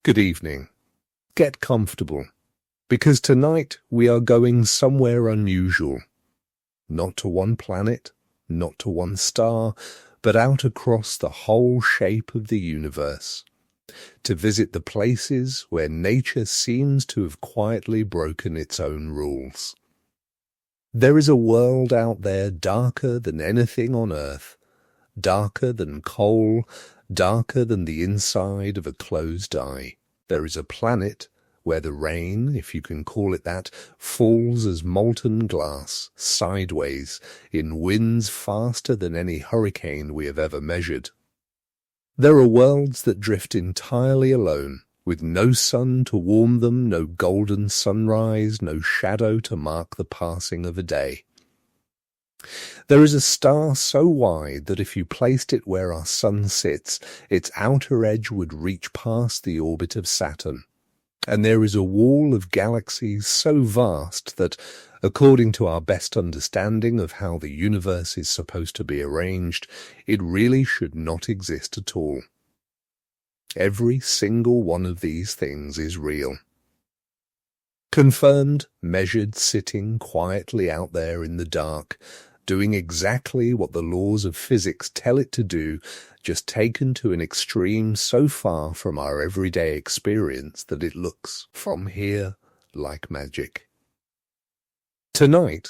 Good evening. Get comfortable, because tonight we are going somewhere unusual. Not to one planet, not to one star, but out across the whole shape of the universe, to visit the places where nature seems to have quietly broken its own rules. There is a world out there darker than anything on Earth, darker than coal, darker than the inside of a closed eye. There is a planet where the rain, if you can call it that, falls as molten glass, sideways, in winds faster than any hurricane we have ever measured. There are worlds that drift entirely alone, with no sun to warm them, no golden sunrise, no shadow to mark the passing of a day. There is a star so wide that if you placed it where our sun sits, its outer edge would reach past the orbit of Saturn. And there is a wall of galaxies so vast that, according to our best understanding of how the universe is supposed to be arranged, it really should not exist at all. Every single one of these things is real. Confirmed, measured, sitting quietly out there in the dark, doing exactly what the laws of physics tell it to do, just taken to an extreme so far from our everyday experience that it looks, from here, like magic. Tonight,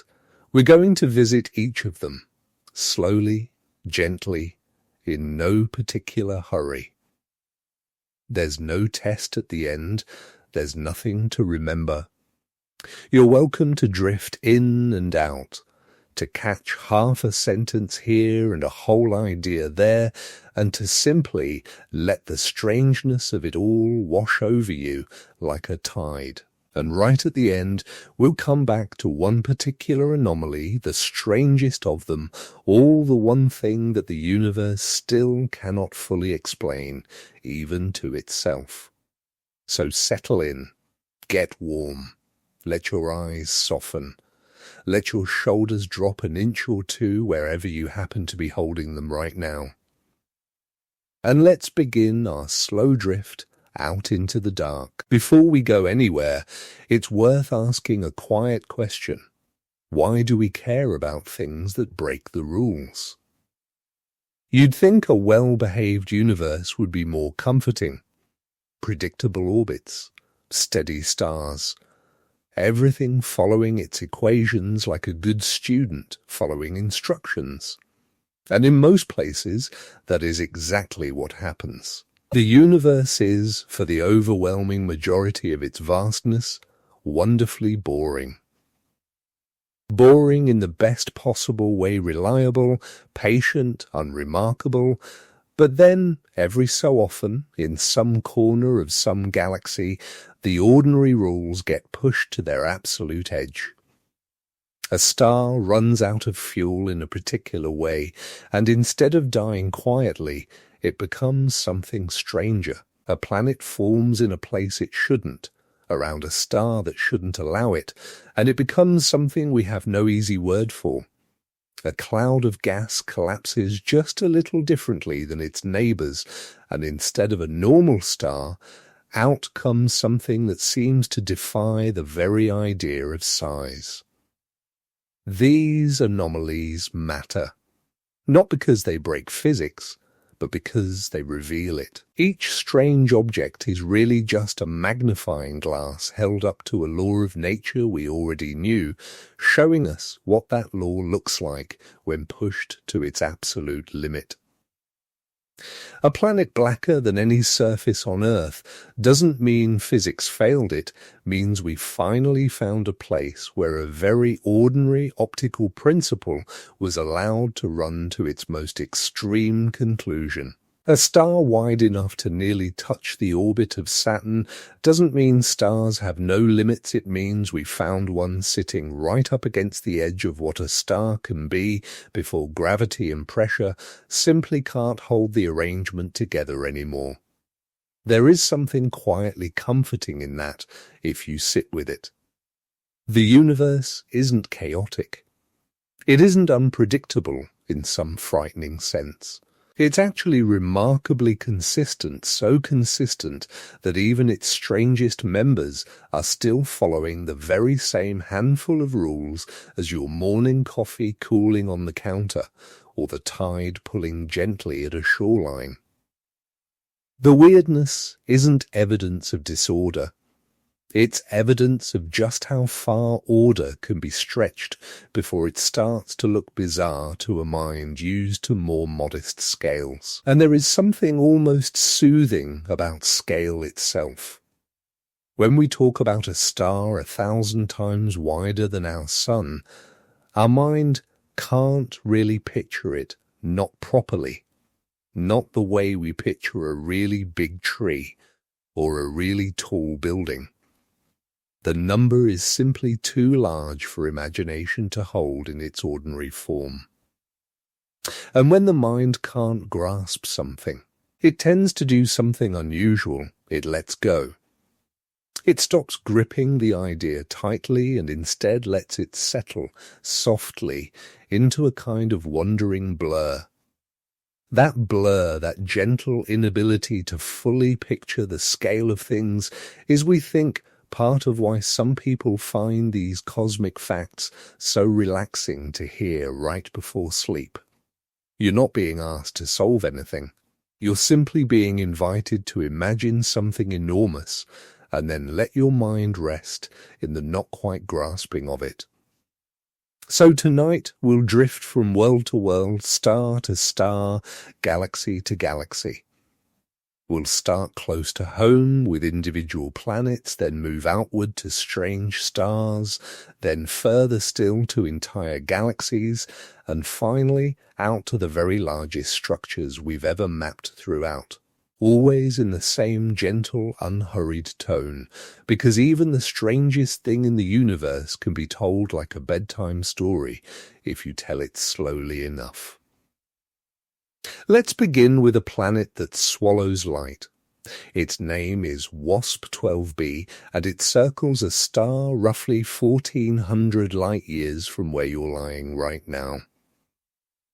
we're going to visit each of them, slowly, gently, in no particular hurry. There's no test at the end, there's nothing to remember. You're welcome to drift in and out, to catch half a sentence here and a whole idea there, and to simply let the strangeness of it all wash over you like a tide. And right at the end, we'll come back to one particular anomaly, the strangest of them, all the one thing that the universe still cannot fully explain, even to itself. So settle in, get warm, let your eyes soften. Let your shoulders drop an inch or two wherever you happen to be holding them right now. And let's begin our slow drift out into the dark. Before we go anywhere, it's worth asking a quiet question. Why do we care about things that break the rules? You'd think a well-behaved universe would be more comforting. Predictable orbits, steady stars, everything following its equations like a good student following instructions. And in most places, that is exactly what happens. The universe is, for the overwhelming majority of its vastness, wonderfully boring. Boring in the best possible way, reliable, patient, unremarkable. But then, every so often, in some corner of some galaxy, the ordinary rules get pushed to their absolute edge. A star runs out of fuel in a particular way, and instead of dying quietly, it becomes something stranger. A planet forms in a place it shouldn't, around a star that shouldn't allow it, and it becomes something we have no easy word for. A cloud of gas collapses just a little differently than its neighbours, and instead of a normal star, out comes something that seems to defy the very idea of size. These anomalies matter, not because they break physics, but because they reveal it. Each strange object is really just a magnifying glass held up to a law of nature we already knew, showing us what that law looks like when pushed to its absolute limit. A planet blacker than any surface on Earth doesn't mean physics failed it, means we finally found a place where a very ordinary optical principle was allowed to run to its most extreme conclusion. A star wide enough to nearly touch the orbit of Saturn doesn't mean stars have no limits. It means we found one sitting right up against the edge of what a star can be before gravity and pressure simply can't hold the arrangement together anymore. There is something quietly comforting in that if you sit with it. The universe isn't chaotic. It isn't unpredictable in some frightening sense. It's actually remarkably consistent, so consistent that even its strangest members are still following the very same handful of rules as your morning coffee cooling on the counter, or the tide pulling gently at a shoreline. The weirdness isn't evidence of disorder. It's evidence of just how far order can be stretched before it starts to look bizarre to a mind used to more modest scales. And there is something almost soothing about scale itself. When we talk about a star 1,000 times wider than our sun, our mind can't really picture it, not properly, not the way we picture a really big tree or a really tall building. The number is simply too large for imagination to hold in its ordinary form. And when the mind can't grasp something, it tends to do something unusual. It lets go. It stops gripping the idea tightly and instead lets it settle softly into a kind of wandering blur. That blur, that gentle inability to fully picture the scale of things, is, we think, part of why some people find these cosmic facts so relaxing to hear right before sleep. You're not being asked to solve anything. You're simply being invited to imagine something enormous and then let your mind rest in the not quite grasping of it. So tonight we'll drift from world to world, star to star, galaxy to galaxy. We'll start close to home with individual planets, then move outward to strange stars, then further still to entire galaxies, and finally out to the very largest structures we've ever mapped throughout. Always in the same gentle, unhurried tone, because even the strangest thing in the universe can be told like a bedtime story if you tell it slowly enough. Let's begin with a planet that swallows light. Its name is WASP-12b, and it circles a star roughly 1,400 light-years from where you're lying right now.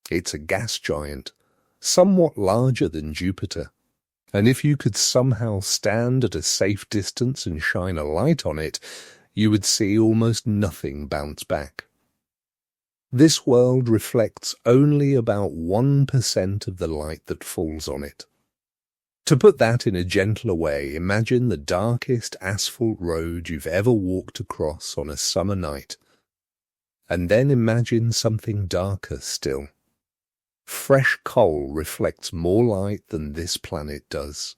It's a gas giant, somewhat larger than Jupiter, and if you could somehow stand at a safe distance and shine a light on it, you would see almost nothing bounce back. This world reflects only about 1% of the light that falls on it. To put that in a gentler way, imagine the darkest asphalt road you've ever walked across on a summer night. And then imagine something darker still. Fresh coal reflects more light than this planet does.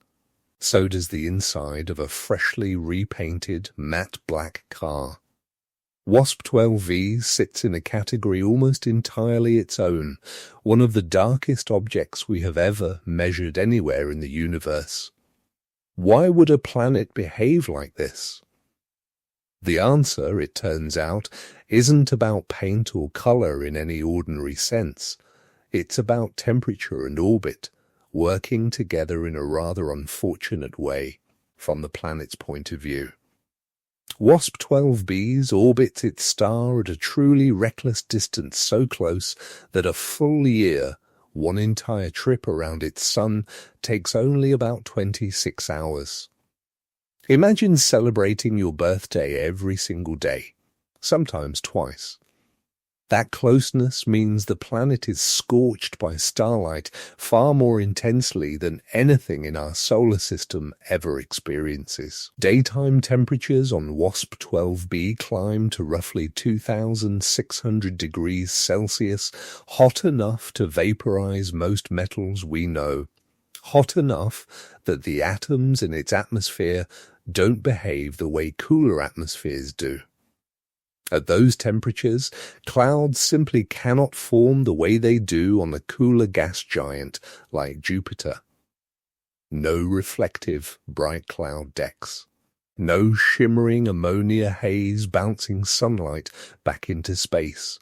So does the inside of a freshly repainted matte black car. WASP-12v sits in a category almost entirely its own, one of the darkest objects we have ever measured anywhere in the universe. Why would a planet behave like this? The answer, it turns out, isn't about paint or color in any ordinary sense. It's about temperature and orbit, working together in a rather unfortunate way, from the planet's point of view. WASP-12b orbits its star at a truly reckless distance so close that a full year, one entire trip around its sun, takes only about 26 hours. Imagine celebrating your birthday every single day, sometimes twice. That closeness means the planet is scorched by starlight far more intensely than anything in our solar system ever experiences. Daytime temperatures on WASP-12b climb to roughly 2,600 degrees Celsius, hot enough to vaporize most metals we know, hot enough that the atoms in its atmosphere don't behave the way cooler atmospheres do. At those temperatures, clouds simply cannot form the way they do on a cooler gas giant like Jupiter. No reflective, bright cloud decks. No shimmering ammonia haze bouncing sunlight back into space.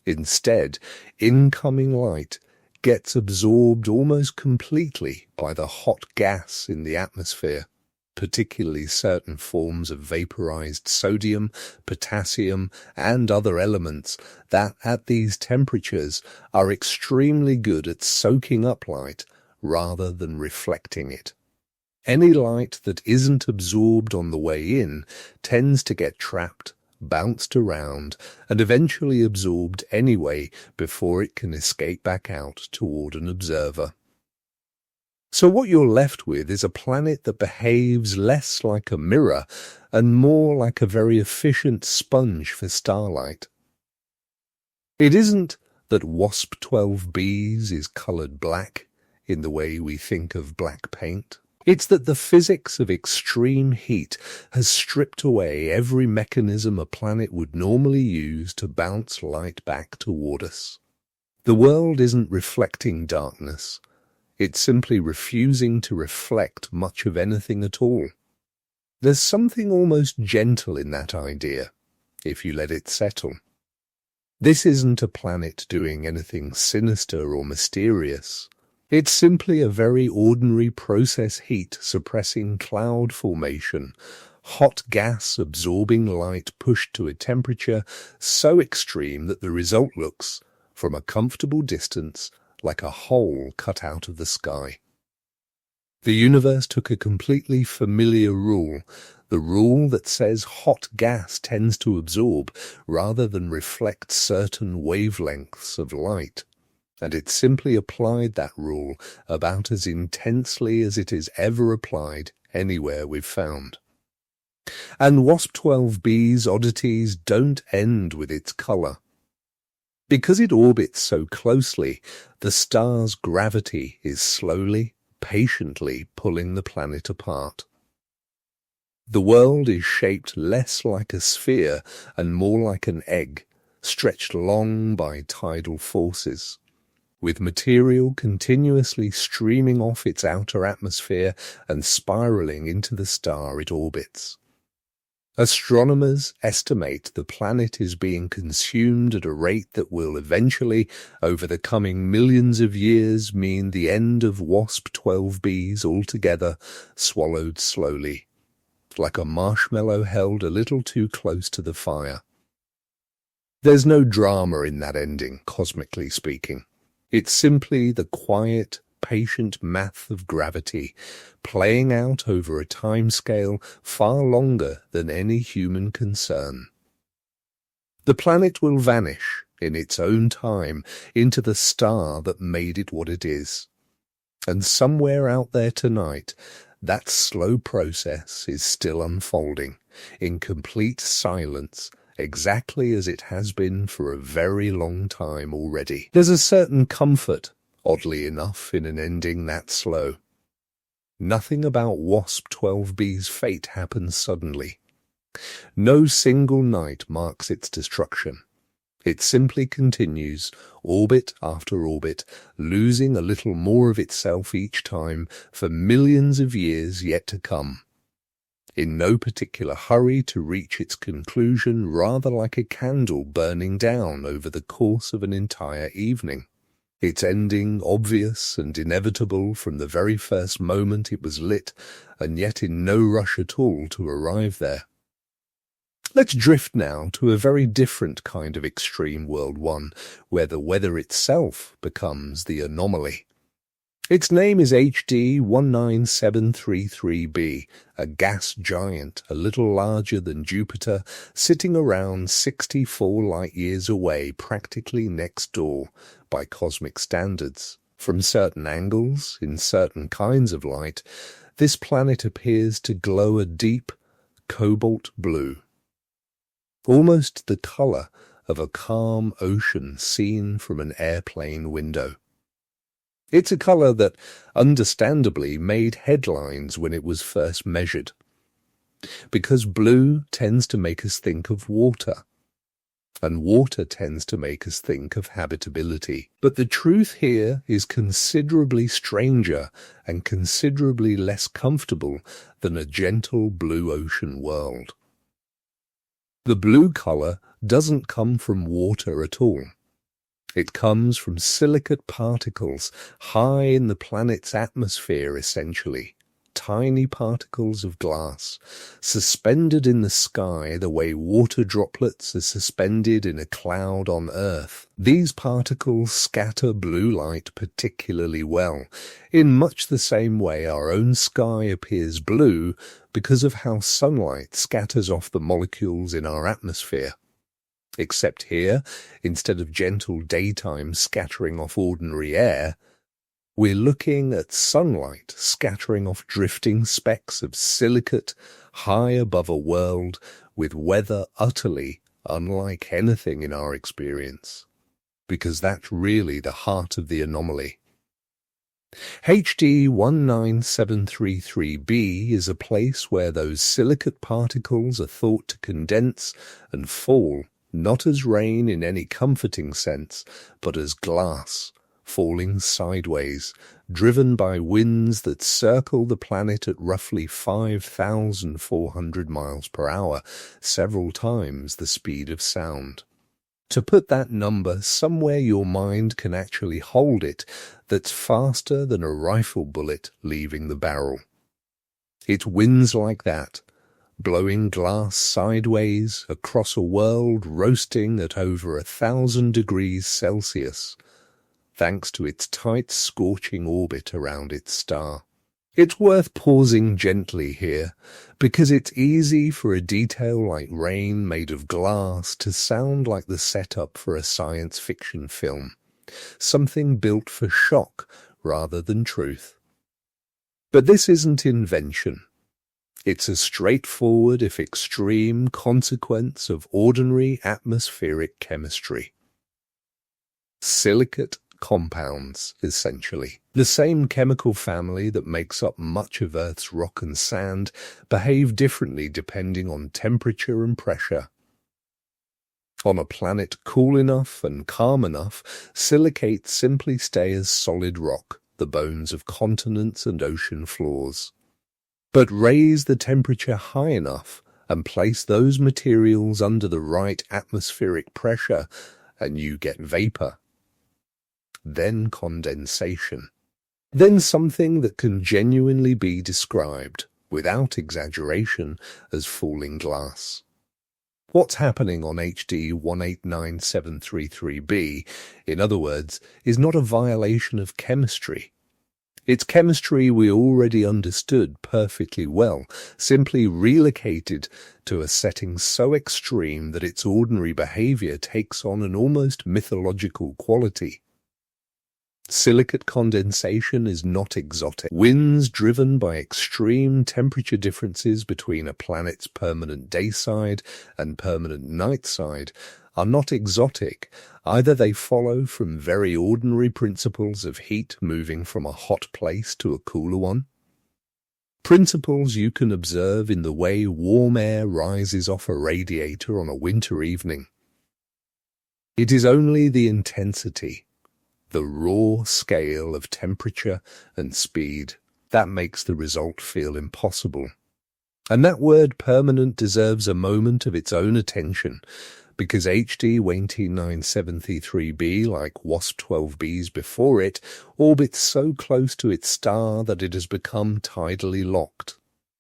Instead, incoming light gets absorbed almost completely by the hot gas in the atmosphere. particularly certain forms of vaporized sodium, potassium, and other elements that, at these temperatures, are extremely good at soaking up light rather than reflecting it. Any light that isn't absorbed on the way in tends to get trapped, bounced around, and eventually absorbed anyway before it can escape back out toward an observer. So what you're left with is a planet that behaves less like a mirror and more like a very efficient sponge for starlight. It isn't that WASP-12b's is coloured black in the way we think of black paint. It's that the physics of extreme heat has stripped away every mechanism a planet would normally use to bounce light back toward us. The world isn't reflecting darkness. It's simply refusing to reflect much of anything at all. There's something almost gentle in that idea, if you let it settle. This isn't a planet doing anything sinister or mysterious. It's simply a very ordinary process heat suppressing cloud formation, hot gas absorbing light pushed to a temperature so extreme that the result looks, from a comfortable distance, like a hole cut out of the sky. The universe took a completely familiar rule, the rule that says hot gas tends to absorb rather than reflect certain wavelengths of light, and it simply applied that rule about as intensely as it is ever applied anywhere we've found. And WASP-12b's oddities don't end with its colour. Because it orbits so closely, the star's gravity is slowly, patiently pulling the planet apart. The world is shaped less like a sphere and more like an egg, stretched long by tidal forces, with material continuously streaming off its outer atmosphere and spiralling into the star it orbits. Astronomers estimate the planet is being consumed at a rate that will eventually, over the coming millions of years, mean the end of WASP-12b's altogether, swallowed slowly, like a marshmallow held a little too close to the fire. There's no drama in that ending, cosmically speaking. It's simply the quiet, patient math of gravity, playing out over a timescale far longer than any human concern. The planet will vanish, in its own time, into the star that made it what it is. And somewhere out there tonight, that slow process is still unfolding, in complete silence, exactly as it has been for a very long time already. There's a certain comfort, oddly enough, in an ending that slow. Nothing about WASP-12b's fate happens suddenly. No single night marks its destruction. It simply continues, orbit after orbit, losing a little more of itself each time for millions of years yet to come. In no particular hurry to reach its conclusion, rather like a candle burning down over the course of an entire evening. Its ending obvious and inevitable from the very first moment it was lit, and yet in no rush at all to arrive there. Let's drift now to a very different kind of extreme world one, where the weather itself becomes the anomaly. Its name is HD 19733b, a gas giant a little larger than Jupiter, sitting around 64 light-years away, practically next door, by cosmic standards. From certain angles, in certain kinds of light, this planet appears to glow a deep cobalt blue, almost the colour of a calm ocean seen from an airplane window. It's a colour that, understandably, made headlines when it was first measured, because blue tends to make us think of water, and water tends to make us think of habitability. But the truth here is considerably stranger and considerably less comfortable than a gentle blue ocean world. The blue colour doesn't come from water at all. It comes from silicate particles high in the planet's atmosphere, essentially, tiny particles of glass, suspended in the sky the way water droplets are suspended in a cloud on Earth. These particles scatter blue light particularly well, in much the same way our own sky appears blue because of how sunlight scatters off the molecules in our atmosphere. Except here, instead of gentle daytime scattering off ordinary air, we're looking at sunlight scattering off drifting specks of silicate high above a world with weather utterly unlike anything in our experience, because that's really the heart of the anomaly. HD 19733b is a place where those silicate particles are thought to condense and fall, not as rain in any comforting sense, but as glass, falling sideways, driven by winds that circle the planet at roughly 5,400 miles per hour, several times the speed of sound. To put that number somewhere your mind can actually hold it, that's faster than a rifle bullet leaving the barrel. It's winds like that, blowing glass sideways across a world roasting at over 1,000 degrees Celsius, thanks to its tight scorching orbit around its star. It's worth pausing gently here, because it's easy for a detail like rain made of glass to sound like the setup for a science fiction film, something built for shock rather than truth. But this isn't invention. It's a straightforward, if extreme, consequence of ordinary atmospheric chemistry. Silicate compounds, essentially. The same chemical family that makes up much of Earth's rock and sand behave differently depending on temperature and pressure. On a planet cool enough and calm enough, silicates simply stay as solid rock, the bones of continents and ocean floors. But raise the temperature high enough and place those materials under the right atmospheric pressure, and you get vapor. Then condensation. Then something that can genuinely be described, without exaggeration, as falling glass. What's happening on HD 189733b, in other words, is not a violation of chemistry. It's chemistry we already understood perfectly well, simply relocated to a setting so extreme that its ordinary behavior takes on an almost mythological quality. Silicate condensation is not exotic. Winds driven by extreme temperature differences between a planet's permanent day side and permanent night side are not exotic. Either they follow from very ordinary principles of heat moving from a hot place to a cooler one, principles you can observe in the way warm air rises off a radiator on a winter evening. It is only the intensity, the raw scale of temperature and speed, that makes the result feel impossible. And that word permanent deserves a moment of its own attention, because HD 18973b, like WASP-12b's before it, orbits so close to its star that it has become tidally locked.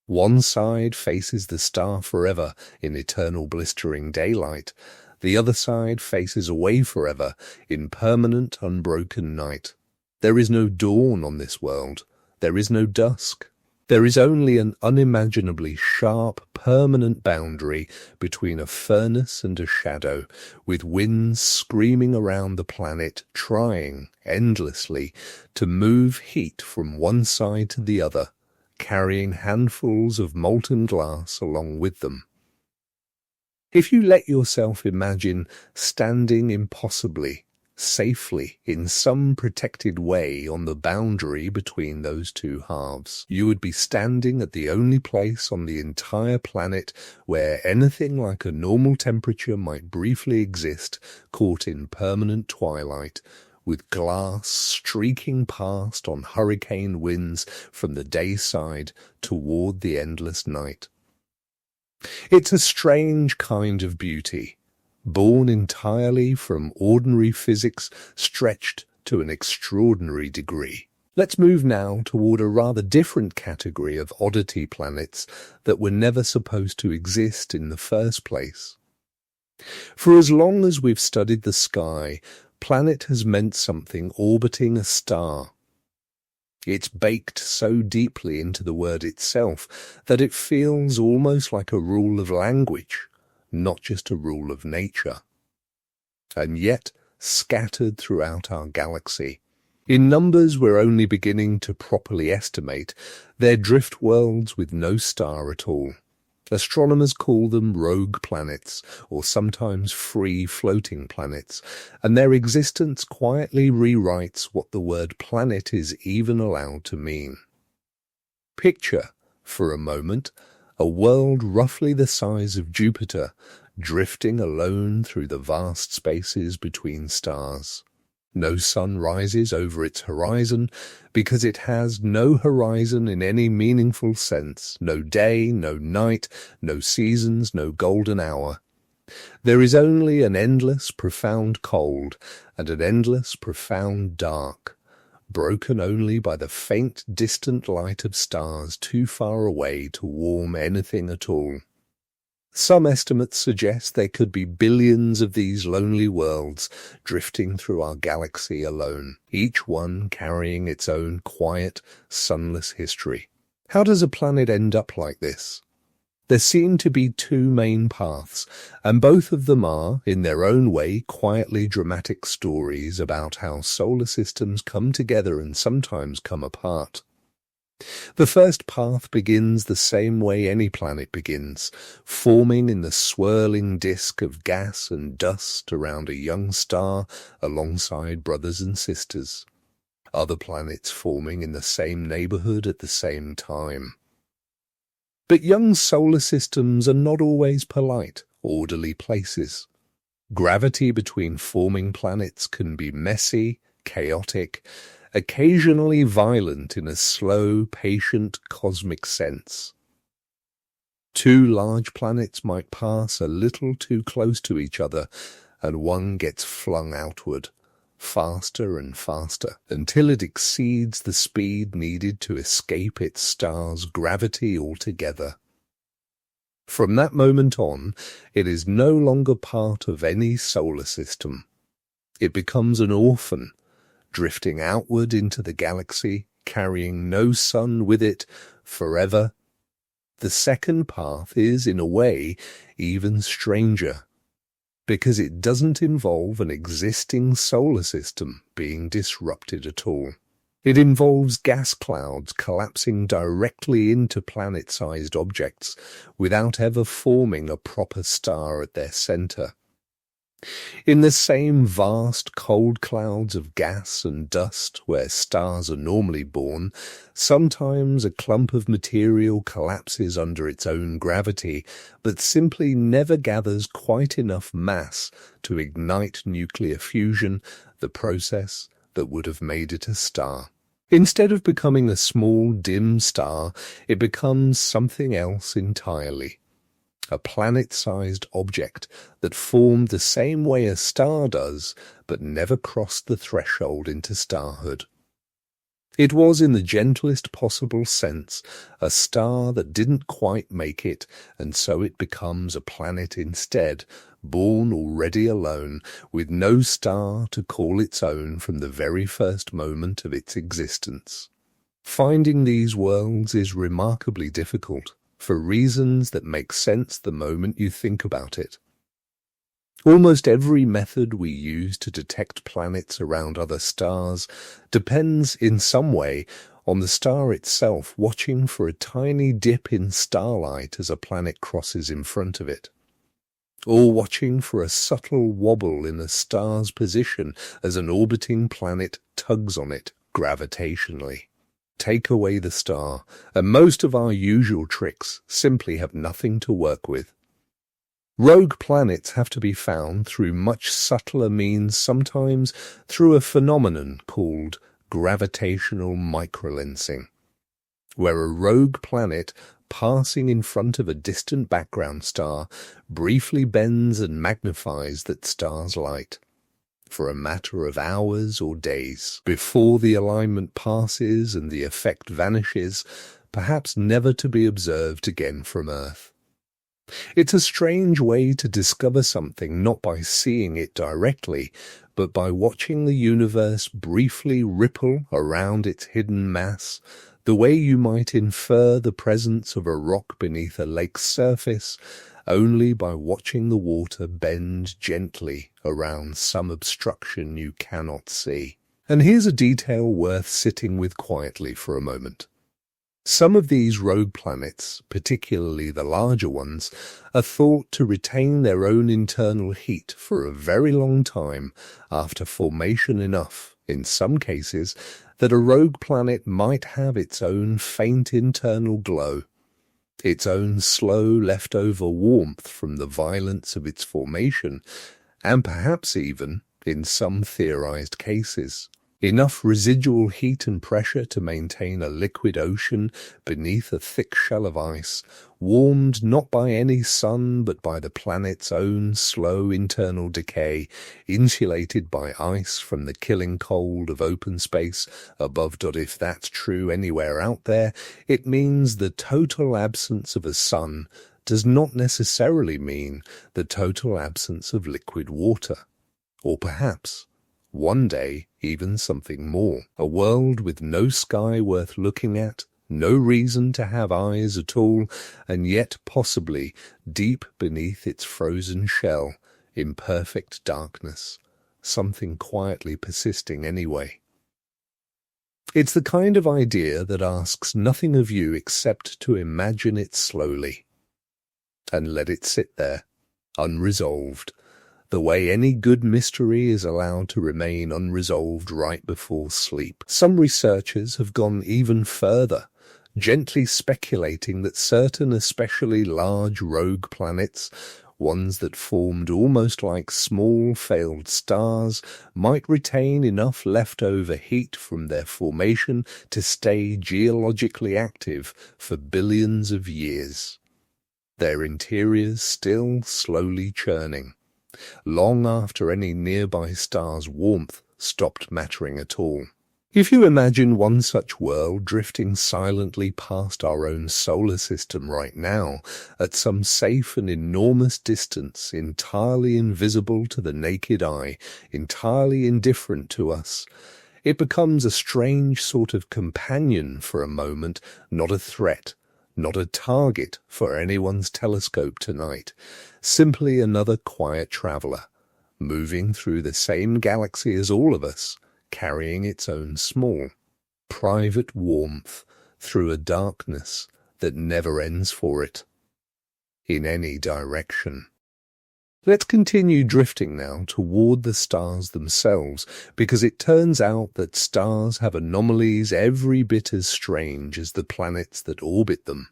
One side faces the star forever in eternal blistering daylight. The other side faces away forever in permanent unbroken night. There is no dawn on this world. There is no dusk. There is only an unimaginably sharp, permanent boundary between a furnace and a shadow, with winds screaming around the planet, trying, endlessly, to move heat from one side to the other, carrying handfuls of molten glass along with them. If you let yourself imagine standing impossibly, safely, in some protected way on the boundary between those two halves, you would be standing at the only place on the entire planet where anything like a normal temperature might briefly exist, caught in permanent twilight, with glass streaking past on hurricane winds from the day side toward the endless night. It's a strange kind of beauty, born entirely from ordinary physics stretched to an extraordinary degree. Let's move now toward a rather different category of oddity planets that were never supposed to exist in the first place. For as long as we've studied the sky, planet has meant something orbiting a star. It's baked so deeply into the word itself that it feels almost like a rule of language, not just a rule of nature. And yet, scattered throughout our galaxy, in numbers we're only beginning to properly estimate, they're drift worlds with no star at all. Astronomers call them rogue planets, or sometimes free-floating planets, and their existence quietly rewrites what the word planet is even allowed to mean. Picture, for a moment, a world roughly the size of Jupiter, drifting alone through the vast spaces between stars. No sun rises over its horizon because it has no horizon in any meaningful sense, no day, no night, no seasons, no golden hour. There is only an endless, profound cold and an endless, profound dark, broken only by the faint, distant light of stars too far away to warm anything at all. Some estimates suggest there could be billions of these lonely worlds drifting through our galaxy alone, each one carrying its own quiet, sunless history. How does a planet end up like this? There seem to be two main paths, and both of them are, in their own way, quietly dramatic stories about how solar systems come together and sometimes come apart. The first path begins the same way any planet begins, forming in the swirling disk of gas and dust around a young star alongside brothers and sisters. Other planets forming in the same neighborhood at the same time. But young solar systems are not always polite, orderly places. Gravity between forming planets can be messy, chaotic, occasionally violent in a slow, patient, cosmic sense. Two large planets might pass a little too close to each other, and one gets flung outward, faster and faster, until it exceeds the speed needed to escape its star's gravity altogether. From that moment on, it is no longer part of any solar system. It becomes an orphan, drifting outward into the galaxy, carrying no sun with it forever. The second path is, in a way, even stranger, because it doesn't involve an existing solar system being disrupted at all. It involves gas clouds collapsing directly into planet-sized objects without ever forming a proper star at their center. In the same vast cold clouds of gas and dust where stars are normally born, sometimes a clump of material collapses under its own gravity, but simply never gathers quite enough mass to ignite nuclear fusion, the process that would have made it a star. Instead of becoming a small, dim star, it becomes something else entirely. A planet-sized object that formed the same way a star does, but never crossed the threshold into starhood. It was, in the gentlest possible sense, a star that didn't quite make it, and so it becomes a planet instead, born already alone, with no star to call its own from the very first moment of its existence. Finding these worlds is remarkably difficult, for reasons that make sense the moment you think about it. Almost every method we use to detect planets around other stars depends in some way on the star itself watching for a tiny dip in starlight as a planet crosses in front of it, or watching for a subtle wobble in a star's position as an orbiting planet tugs on it gravitationally. Take away the star, and most of our usual tricks simply have nothing to work with. Rogue planets have to be found through much subtler means, sometimes through a phenomenon called gravitational microlensing, where a rogue planet passing in front of a distant background star briefly bends and magnifies that star's light. for a matter of hours or days, before the alignment passes and the effect vanishes, perhaps never to be observed again from Earth. It's a strange way to discover something not by seeing it directly, but by watching the universe briefly ripple around its hidden mass, the way you might infer the presence of a rock beneath a lake's surface only by watching the water bend gently around some obstruction you cannot see. And here's a detail worth sitting with quietly for a moment. Some of these rogue planets, particularly the larger ones, are thought to retain their own internal heat for a very long time after formation enough, in some cases, that a rogue planet might have its own faint internal glow, its own slow leftover warmth from the violence of its formation, and perhaps even, in some theorized cases, enough residual heat and pressure to maintain a liquid ocean beneath a thick shell of ice, warmed not by any sun but by the planet's own slow internal decay, insulated by ice from the killing cold of open space above. If that's true anywhere out there, it means the total absence of a sun does not necessarily mean the total absence of liquid water. Or perhaps, one day, even something more. A world with no sky worth looking at, no reason to have eyes at all, and yet possibly, deep beneath its frozen shell, in perfect darkness, something quietly persisting anyway. It's the kind of idea that asks nothing of you except to imagine it slowly, and let it sit there, unresolved, the way any good mystery is allowed to remain unresolved right before sleep. Some researchers have gone even further, gently speculating that certain especially large rogue planets, ones that formed almost like small failed stars, might retain enough leftover heat from their formation to stay geologically active for billions of years, their interiors still slowly churning, long after any nearby star's warmth stopped mattering at all. If you imagine one such world drifting silently past our own solar system right now, at some safe and enormous distance, entirely invisible to the naked eye, entirely indifferent to us, it becomes a strange sort of companion for a moment, not a threat, not a target for anyone's telescope tonight, simply another quiet traveler, moving through the same galaxy as all of us, carrying its own small, private warmth through a darkness that never ends for it, in any direction. Let's continue drifting now toward the stars themselves, because it turns out that stars have anomalies every bit as strange as the planets that orbit them.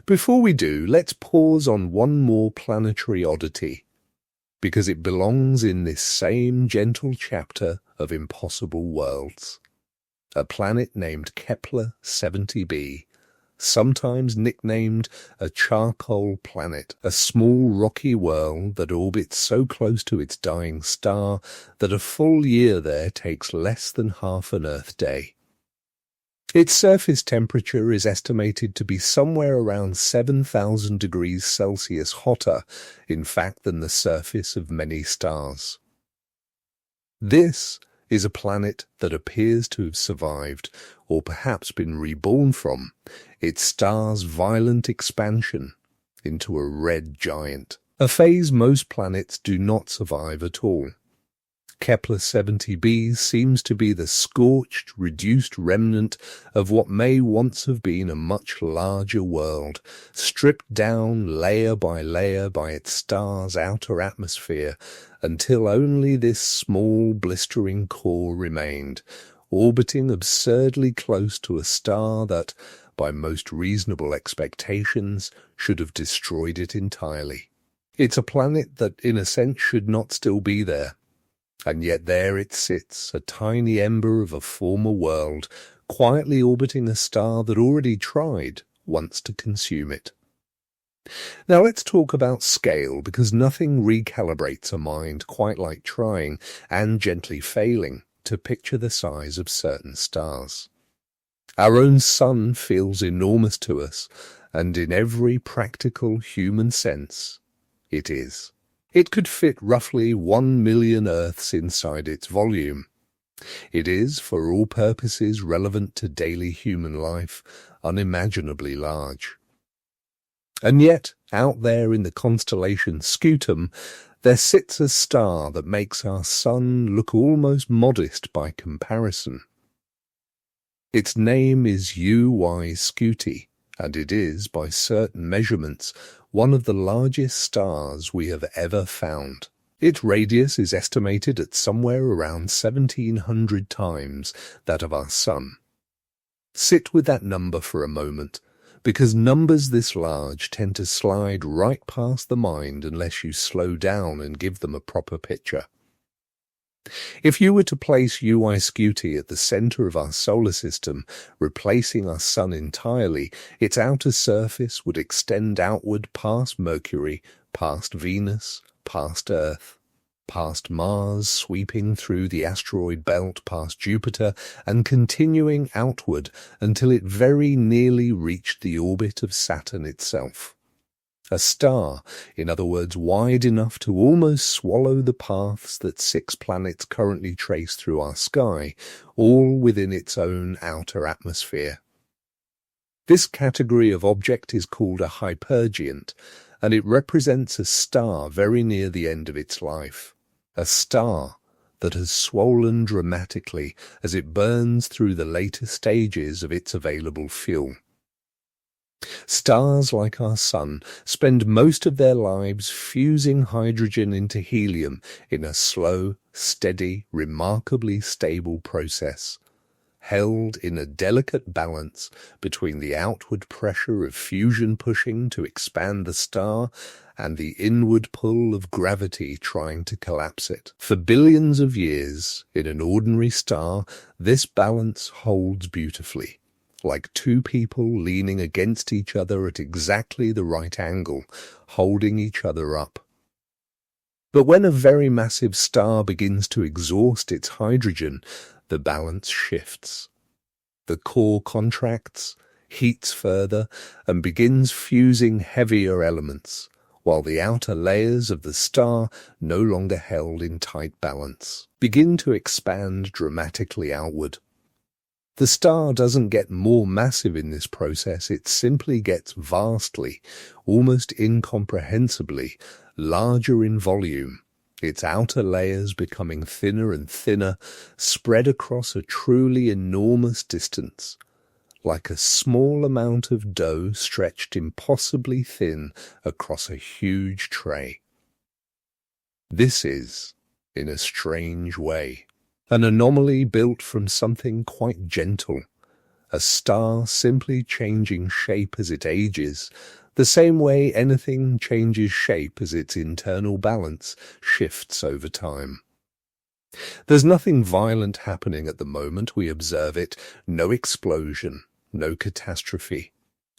Before we do, let's pause on one more planetary oddity, because it belongs in this same gentle chapter of Impossible Worlds. A planet named Kepler 70b, sometimes nicknamed a charcoal planet, a small rocky world that orbits so close to its dying star that a full year there takes less than half an Earth day. Its surface temperature is estimated to be somewhere around 7,000 degrees Celsius hotter, in fact, than the surface of many stars. This is a planet that appears to have survived, or perhaps been reborn from, its star's violent expansion into a red giant, a phase most planets do not survive at all. Kepler 70b seems to be the scorched, reduced remnant of what may once have been a much larger world, stripped down layer by its star's outer atmosphere, until only this small, blistering core remained, orbiting absurdly close to a star that, by most reasonable expectations, should have destroyed it entirely. It's a planet that, in a sense, should not still be there. And yet there it sits, a tiny ember of a former world, quietly orbiting a star that already tried once to consume it. Now let's talk about scale, because nothing recalibrates a mind quite like trying, and gently failing, to picture the size of certain stars. Our own sun feels enormous to us, and in every practical human sense, it is. It could fit roughly 1,000,000 Earths inside its volume. It is, for all purposes relevant to daily human life, unimaginably large. And yet, out there in the constellation Scutum, there sits a star that makes our sun look almost modest by comparison. Its name is UY Scuti, and it is, by certain measurements, one of the largest stars we have ever found. Its radius is estimated at somewhere around 1,700 times that of our Sun. Sit with that number for a moment, because numbers this large tend to slide right past the mind unless you slow down and give them a proper picture. If you were to place UY Scuti at the center of our solar system, replacing our Sun entirely, its outer surface would extend outward past Mercury, past Venus, past Earth, past Mars, sweeping through the asteroid belt past Jupiter, and continuing outward until it very nearly reached the orbit of Saturn itself. A star, in other words, wide enough to almost swallow the paths that 6 planets currently trace through our sky, all within its own outer atmosphere. This category of object is called a hypergiant, and it represents a star very near the end of its life. A star that has swollen dramatically as it burns through the later stages of its available fuel. Stars like our Sun spend most of their lives fusing hydrogen into helium in a slow, steady, remarkably stable process, held in a delicate balance between the outward pressure of fusion pushing to expand the star and the inward pull of gravity trying to collapse it. For billions of years, in an ordinary star, this balance holds beautifully, like two people leaning against each other at exactly the right angle, holding each other up. But when a very massive star begins to exhaust its hydrogen, the balance shifts. The core contracts, heats further, and begins fusing heavier elements, while the outer layers of the star, no longer held in tight balance, begin to expand dramatically outward. The star doesn't get more massive in this process, it simply gets vastly, almost incomprehensibly, larger in volume, its outer layers becoming thinner and thinner, spread across a truly enormous distance, like a small amount of dough stretched impossibly thin across a huge tray. This is, in a strange way, an anomaly built from something quite gentle, a star simply changing shape as it ages, the same way anything changes shape as its internal balance shifts over time. There's nothing violent happening at the moment we observe it, no explosion, no catastrophe.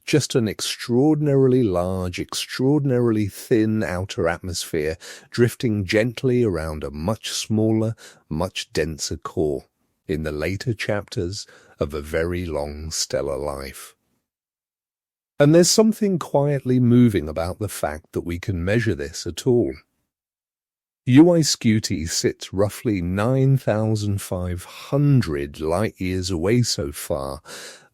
Just an extraordinarily large, extraordinarily thin outer atmosphere drifting gently around a much smaller, much denser core in the later chapters of a very long stellar life. And there's something quietly moving about the fact that we can measure this at all. UY Scuti sits roughly 9,500 light-years away so far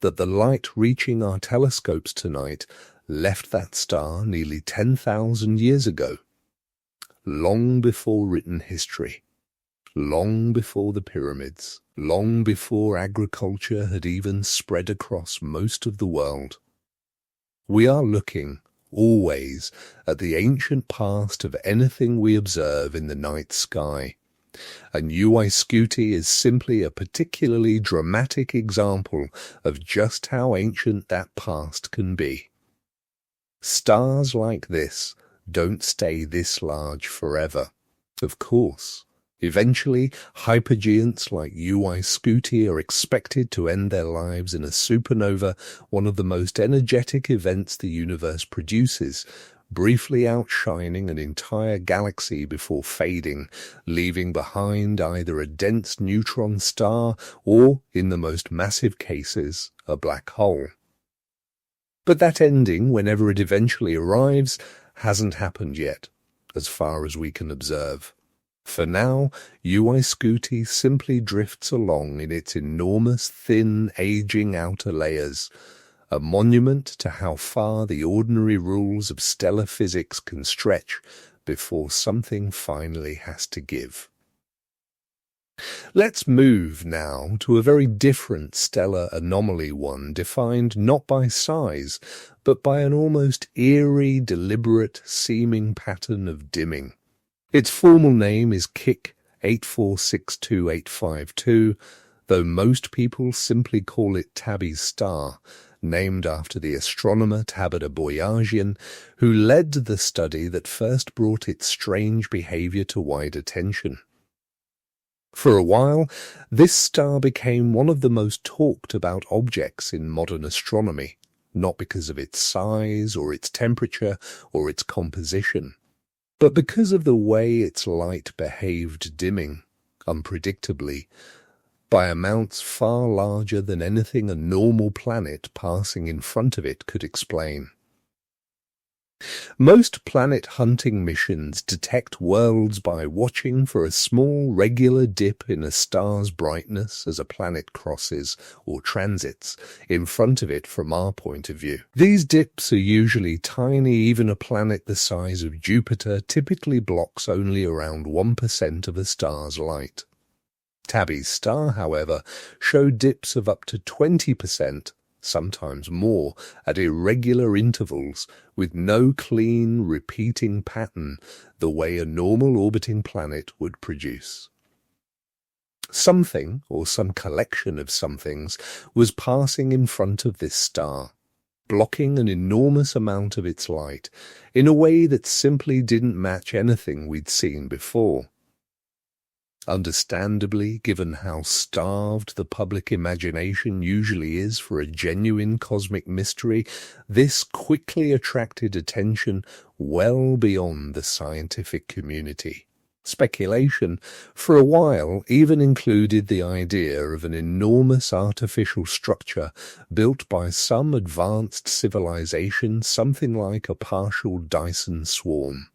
that the light reaching our telescopes tonight left that star nearly 10,000 years ago, long before written history, long before the pyramids, long before agriculture had even spread across most of the world. We are looking, always, at the ancient past of anything we observe in the night sky, and UY Scuti is simply a particularly dramatic example of just how ancient that past can be. Stars like this don't stay this large forever. Of course, Eventually, hypergiants like UY Scuti are expected to end their lives in a supernova, one of the most energetic events the universe produces, briefly outshining an entire galaxy before fading, leaving behind either a dense neutron star or, in the most massive cases, a black hole. But that ending, whenever it eventually arrives, hasn't happened yet, as far as we can observe. For now, UY Scuti simply drifts along in its enormous, thin, aging outer layers, a monument to how far the ordinary rules of stellar physics can stretch before something finally has to give. Let's move now to a very different stellar anomaly, one defined not by size, but by an almost eerie, deliberate, seeming pattern of dimming. Its formal name is KIC 8462852, though most people simply call it Tabby's star, named after the astronomer Tabita Boyajian, who led the study that first brought its strange behavior to wide attention. For a while, this star became one of the most talked about objects in modern astronomy, not because of its size or its temperature or its composition, but because of the way its light behaved dimming, unpredictably, by amounts far larger than anything a normal planet passing in front of it could explain. Most planet-hunting missions detect worlds by watching for a small regular dip in a star's brightness as a planet crosses or transits in front of it from our point of view. These dips are usually tiny. Even a planet the size of Jupiter typically blocks only around 1% of a star's light. Tabby's star, however, showed dips of up to 20%, sometimes more, at irregular intervals, with no clean, repeating pattern the way a normal orbiting planet would produce. Something, or some collection of somethings, was passing in front of this star, blocking an enormous amount of its light, in a way that simply didn't match anything we'd seen before. Understandably, given how starved the public imagination usually is for a genuine cosmic mystery, this quickly attracted attention well beyond the scientific community. Speculation, for a while, even included the idea of an enormous artificial structure built by some advanced civilization, something like a partial Dyson swarm.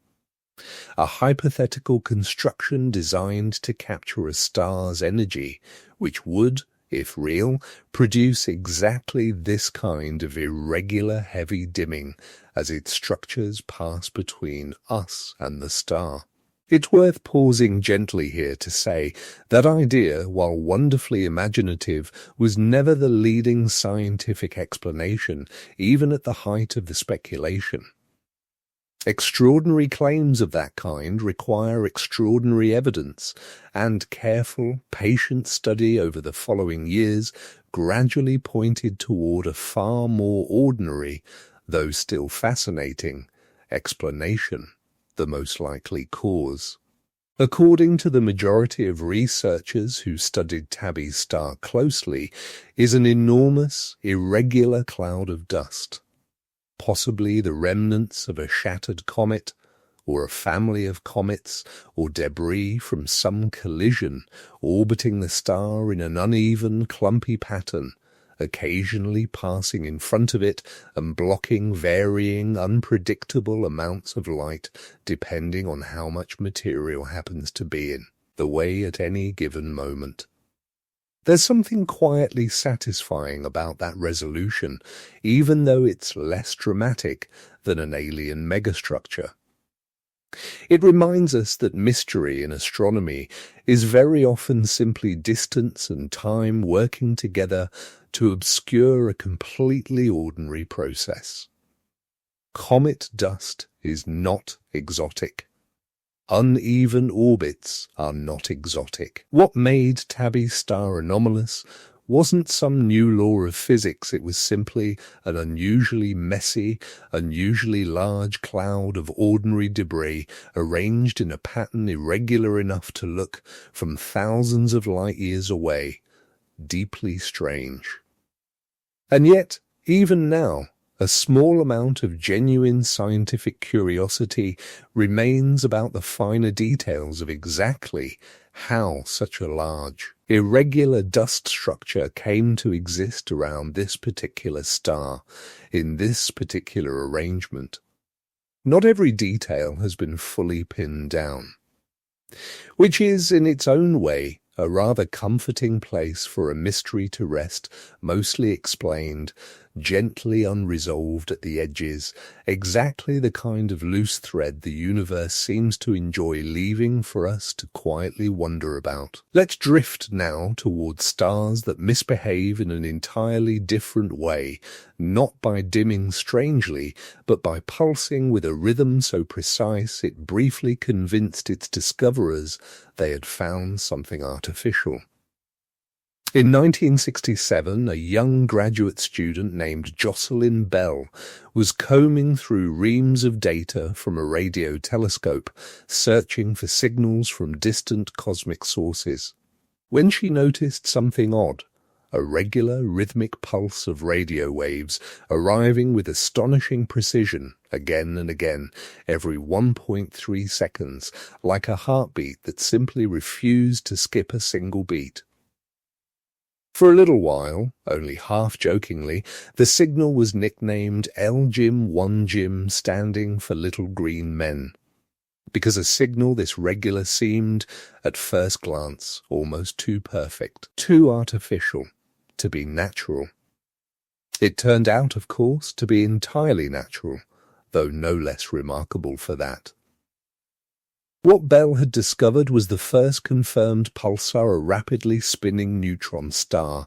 A hypothetical construction designed to capture a star's energy, which would, if real, produce exactly this kind of irregular heavy dimming as its structures pass between us and the star. It's worth pausing gently here to say that idea, while wonderfully imaginative, was never the leading scientific explanation, even at the height of the speculation. Extraordinary claims of that kind require extraordinary evidence, and careful, patient study over the following years gradually pointed toward a far more ordinary, though still fascinating, explanation, the most likely cause. According to the majority of researchers who studied Tabby's star closely, is an enormous, irregular cloud of dust. Possibly the remnants of a shattered comet, or a family of comets, or debris from some collision orbiting the star in an uneven, clumpy pattern, occasionally passing in front of it and blocking varying, unpredictable amounts of light depending on how much material happens to be in the way at any given moment. There's something quietly satisfying about that resolution, even though it's less dramatic than an alien megastructure. It reminds us that mystery in astronomy is very often simply distance and time working together to obscure a completely ordinary process. Comet dust is not exotic. Uneven orbits are not exotic. What made Tabby's star anomalous wasn't some new law of physics. It was simply an unusually messy, unusually large cloud of ordinary debris arranged in a pattern irregular enough to look, from thousands of light years away, deeply strange. And yet, even now, a small amount of genuine scientific curiosity remains about the finer details of exactly how such a large, irregular dust structure came to exist around this particular star, in this particular arrangement. Not every detail has been fully pinned down, which is, in its own way, a rather comforting place for a mystery to rest, mostly explained, gently unresolved at the edges, exactly the kind of loose thread the universe seems to enjoy leaving for us to quietly wonder about. Let's drift now towards stars that misbehave in an entirely different way, not by dimming strangely, but by pulsing with a rhythm so precise it briefly convinced its discoverers they had found something artificial. In 1967, a young graduate student named Jocelyn Bell was combing through reams of data from a radio telescope, searching for signals from distant cosmic sources, when she noticed something odd, a regular rhythmic pulse of radio waves arriving with astonishing precision again and again, every 1.3 seconds, like a heartbeat that simply refused to skip a single beat. For a little while, only half-jokingly, the signal was nicknamed LGIM-1GIM, standing for Little Green Men, because a signal this regular seemed, at first glance, almost too perfect, too artificial, to be natural. It turned out, of course, to be entirely natural, though no less remarkable for that. What Bell had discovered was the first confirmed pulsar, a rapidly spinning neutron star,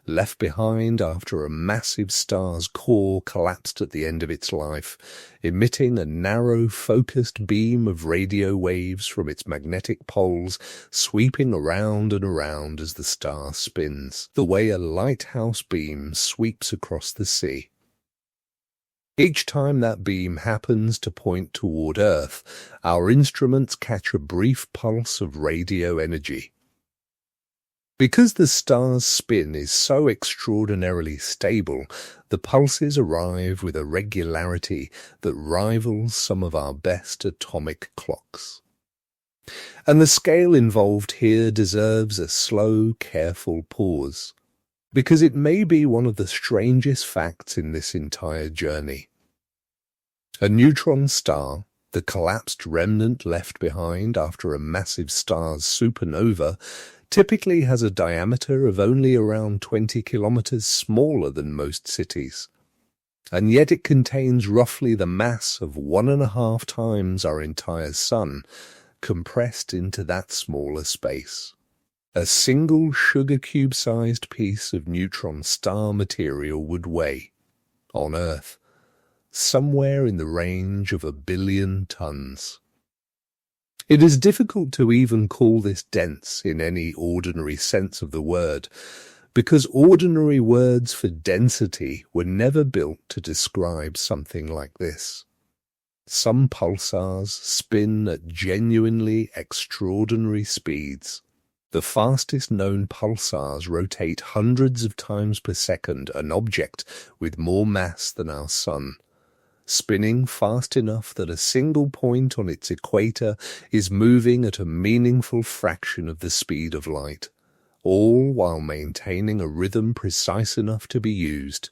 left behind after a massive star's core collapsed at the end of its life, emitting a narrow, focused beam of radio waves from its magnetic poles, sweeping around and around as the star spins, the way a lighthouse beam sweeps across the sea. Each time that beam happens to point toward Earth, our instruments catch a brief pulse of radio energy. Because the star's spin is so extraordinarily stable, the pulses arrive with a regularity that rivals some of our best atomic clocks. And the scale involved here deserves a slow, careful pause, because it may be one of the strangest facts in this entire journey. A neutron star, the collapsed remnant left behind after a massive star's supernova, typically has a diameter of only around 20 kilometers smaller than most cities, and yet it contains roughly the mass of 1.5 times our entire sun, compressed into that smaller space. A single sugar cube-sized piece of neutron star material would weigh, on Earth, somewhere in the range of 1 billion tons. It is difficult to even call this dense in any ordinary sense of the word, because ordinary words for density were never built to describe something like this. Some pulsars spin at genuinely extraordinary speeds. The fastest known pulsars rotate hundreds of times per second, an object with more mass than our sun, spinning fast enough that a single point on its equator is moving at a meaningful fraction of the speed of light, all while maintaining a rhythm precise enough to be used,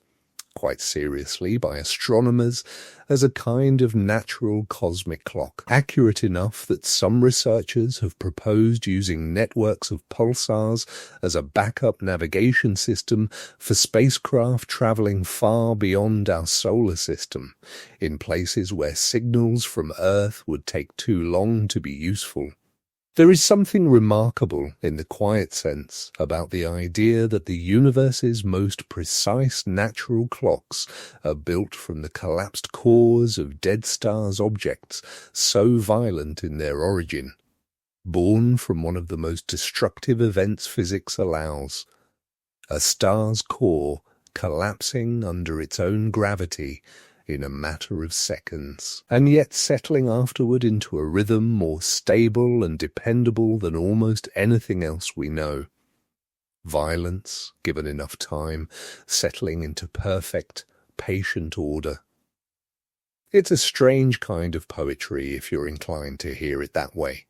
quite seriously, by astronomers as a kind of natural cosmic clock, accurate enough that some researchers have proposed using networks of pulsars as a backup navigation system for spacecraft traveling far beyond our solar system, in places where signals from Earth would take too long to be useful. There is something remarkable, in the quiet sense, about the idea that the universe's most precise natural clocks are built from the collapsed cores of dead stars' objects so violent in their origin, born from one of the most destructive events physics allows, a star's core collapsing under its own gravity in a matter of seconds, and yet settling afterward into a rhythm more stable and dependable than almost anything else we know. Violence, given enough time, settling into perfect, patient order. It's a strange kind of poetry if you're inclined to hear it that way.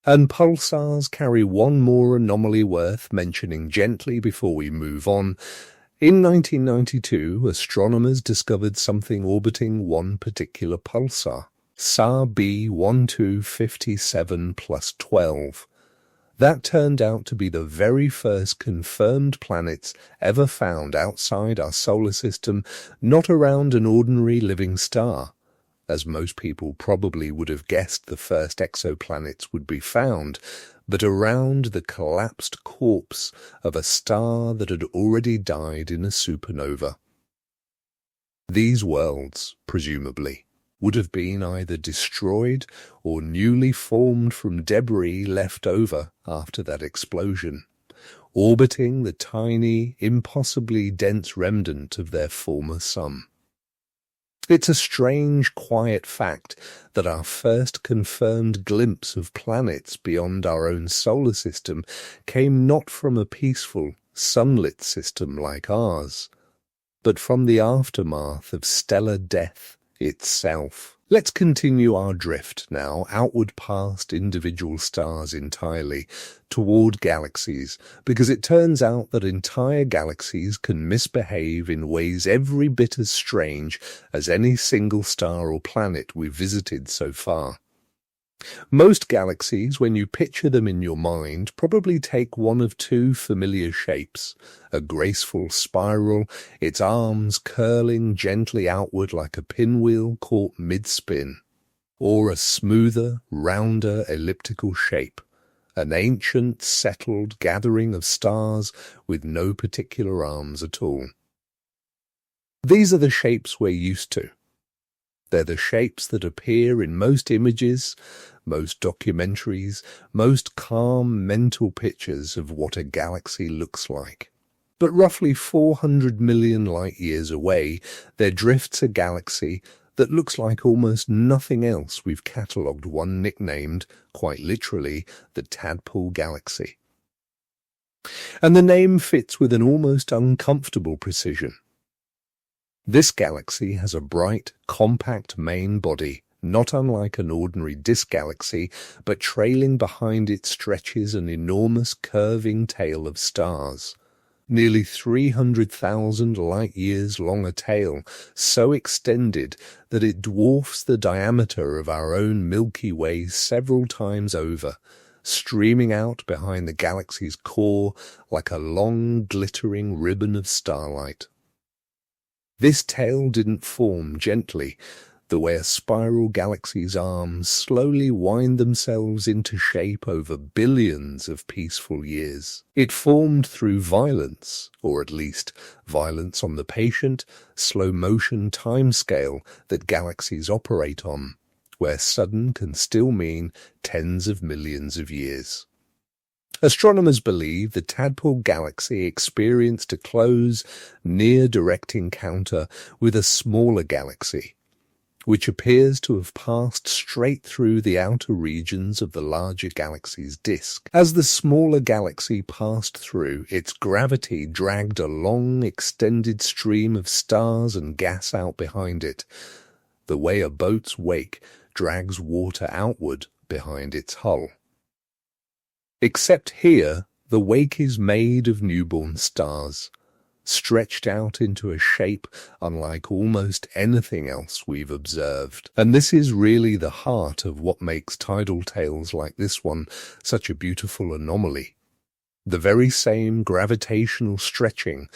And pulsars carry one more anomaly worth mentioning gently before we move on. In 1992, astronomers discovered something orbiting one particular pulsar, SAR B1257+12. That turned out to be the very first confirmed planets ever found outside our solar system, not around an ordinary living star. As most people probably would have guessed the first exoplanets would be found, but around the collapsed corpse of a star that had already died in a supernova. These worlds, presumably, would have been either destroyed or newly formed from debris left over after that explosion, orbiting the tiny, impossibly dense remnant of their former sun. It's a strange, quiet fact that our first confirmed glimpse of planets beyond our own solar system came not from a peaceful, sunlit system like ours, but from the aftermath of stellar death itself. Let's continue our drift now outward past individual stars entirely, toward galaxies, because it turns out that entire galaxies can misbehave in ways every bit as strange as any single star or planet we've visited so far. Most galaxies, when you picture them in your mind, probably take one of two familiar shapes: a graceful spiral, its arms curling gently outward like a pinwheel caught mid-spin, or a smoother, rounder elliptical shape, an ancient, settled gathering of stars with no particular arms at all. These are the shapes we're used to. They're the shapes that appear in most images, most documentaries, most calm mental pictures of what a galaxy looks like. But roughly 400 million light-years away, there drifts a galaxy that looks like almost nothing else we've catalogued, one nicknamed, quite literally, the Tadpole Galaxy. And the name fits with an almost uncomfortable precision. This galaxy has a bright, compact main body, not unlike an ordinary disk galaxy, but trailing behind it stretches an enormous curving tail of stars. Nearly 300,000 light-years long a tail, so extended that it dwarfs the diameter of our own Milky Way several times over, streaming out behind the galaxy's core like a long, glittering ribbon of starlight. This tail didn't form gently, the way a spiral galaxy's arms slowly wind themselves into shape over billions of peaceful years. It formed through violence, or at least violence on the patient, slow-motion timescale that galaxies operate on, where sudden can still mean tens of millions of years. Astronomers believe the Tadpole Galaxy experienced a close, near-direct encounter with a smaller galaxy, which appears to have passed straight through the outer regions of the larger galaxy's disk. As the smaller galaxy passed through, its gravity dragged a long, extended stream of stars and gas out behind it, the way a boat's wake drags water outward behind its hull. Except here, the wake is made of newborn stars, stretched out into a shape unlike almost anything else we've observed. And this is really the heart of what makes tidal tales like this one such a beautiful anomaly. The very same gravitational stretching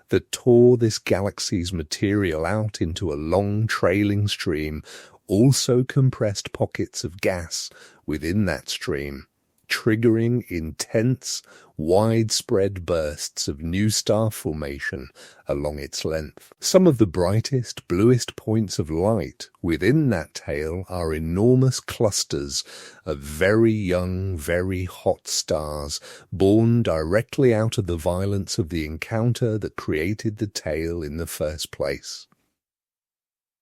that tore this galaxy's material out into a long trailing stream also compressed pockets of gas within that stream, triggering intense, widespread bursts of new star formation along its length. Some of the brightest, bluest points of light within that tail are enormous clusters of very young, very hot stars born directly out of the violence of the encounter that created the tail in the first place.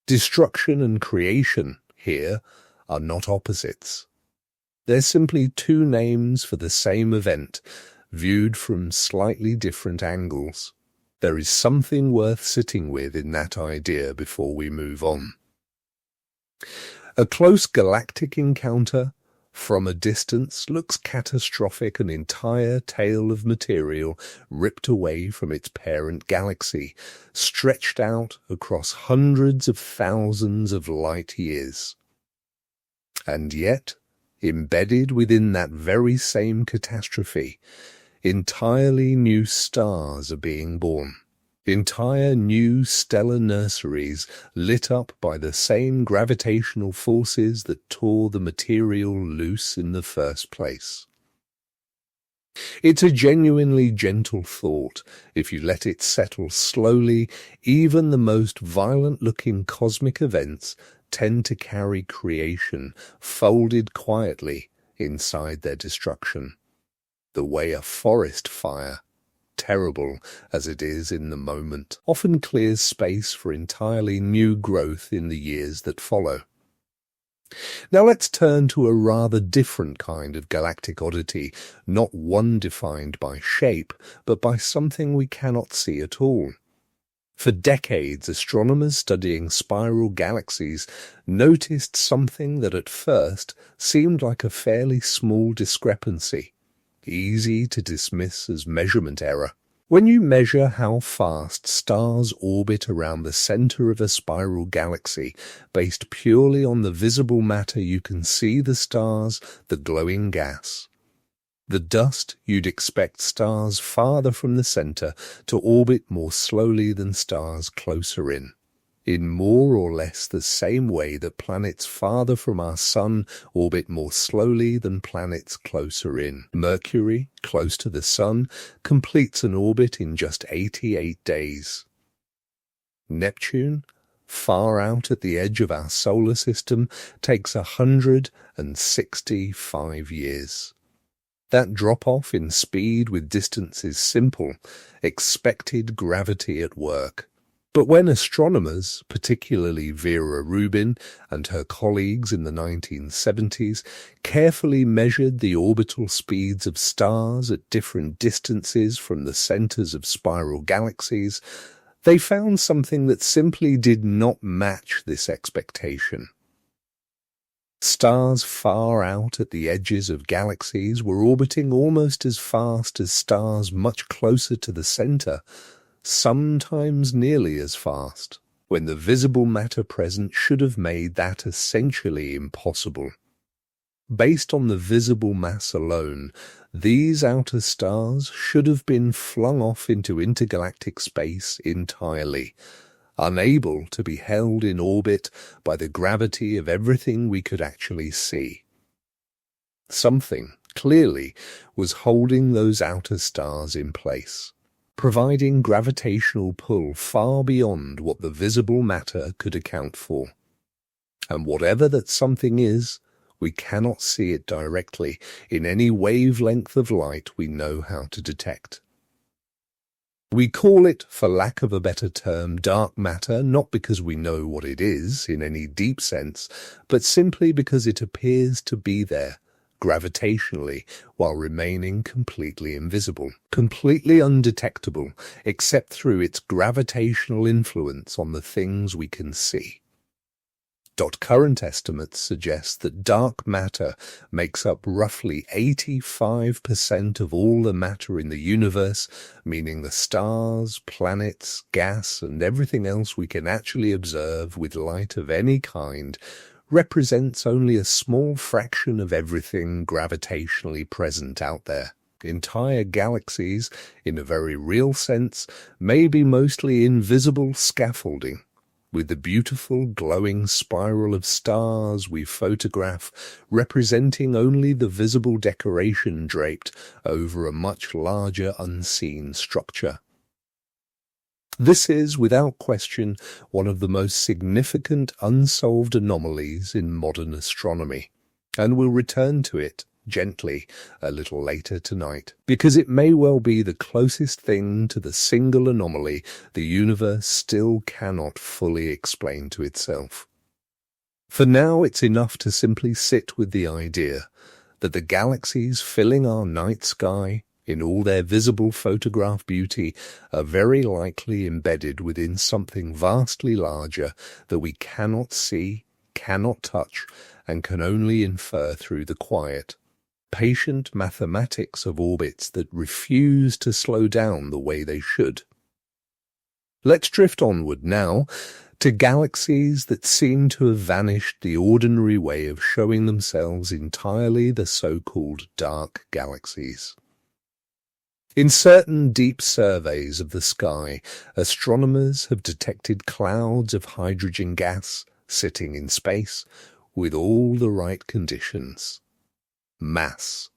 Destruction and creation here are not opposites. They're simply two names for the same event, viewed from slightly different angles. There is something worth sitting with in that idea before we move on. A close galactic encounter from a distance looks catastrophic, an entire tail of material ripped away from its parent galaxy, stretched out across hundreds of thousands of light years. And yet, embedded within that very same catastrophe, entirely new stars are being born. Entire new stellar nurseries lit up by the same gravitational forces that tore the material loose in the first place. It's a genuinely gentle thought. If you let it settle slowly, even the most violent-looking cosmic events tend to carry creation folded quietly inside their destruction, the way a forest fire, terrible as it is in the moment, often clears space for entirely new growth in the years that follow. Now let's turn to a rather different kind of galactic oddity, not one defined by shape, but by something we cannot see at all. For decades, astronomers studying spiral galaxies noticed something that at first seemed like a fairly small discrepancy, easy to dismiss as measurement error. When you measure how fast stars orbit around the center of a spiral galaxy, based purely on the visible matter you can see, the stars, the glowing gas, the dust, you'd expect stars farther from the center to orbit more slowly than stars closer in more or less the same way that planets farther from our sun orbit more slowly than planets closer in. Mercury, close to the sun, completes an orbit in just 88 days. Neptune, far out at the edge of our solar system, takes 165 years. That drop-off in speed with distance is simple, expected gravity at work. But when astronomers, particularly Vera Rubin and her colleagues in the 1970s, carefully measured the orbital speeds of stars at different distances from the centers of spiral galaxies, they found something that simply did not match this expectation. Stars far out at the edges of galaxies were orbiting almost as fast as stars much closer to the center, sometimes nearly as fast, when the visible matter present should have made that essentially impossible. Based on the visible mass alone, these outer stars should have been flung off into intergalactic space entirely, unable to be held in orbit by the gravity of everything we could actually see. Something, clearly, was holding those outer stars in place, providing gravitational pull far beyond what the visible matter could account for. And whatever that something is, we cannot see it directly in any wavelength of light we know how to detect. We call it, for lack of a better term, dark matter, not because we know what it is in any deep sense, but simply because it appears to be there, gravitationally, while remaining completely invisible, completely undetectable, except through its gravitational influence on the things we can see. Current estimates suggest that dark matter makes up roughly 85% of all the matter in the universe, meaning the stars, planets, gas, and everything else we can actually observe with light of any kind represents only a small fraction of everything gravitationally present out there. Entire galaxies, in a very real sense, may be mostly invisible scaffolding, with the beautiful glowing spiral of stars we photograph representing only the visible decoration draped over a much larger unseen structure. This is, without question, one of the most significant unsolved anomalies in modern astronomy, and we'll return to it gently a little later tonight, because it may well be the closest thing to the single anomaly the universe still cannot fully explain to itself. For now, it's enough to simply sit with the idea that the galaxies filling our night sky, in all their visible photograph beauty, are very likely embedded within something vastly larger that we cannot see, cannot touch, and can only infer through the quiet, patient mathematics of orbits that refuse to slow down the way they should. Let's drift onward now to galaxies that seem to have vanished the ordinary way of showing themselves entirely, the so-called dark galaxies. In certain deep surveys of the sky, astronomers have detected clouds of hydrogen gas sitting in space with all the right conditions. Mass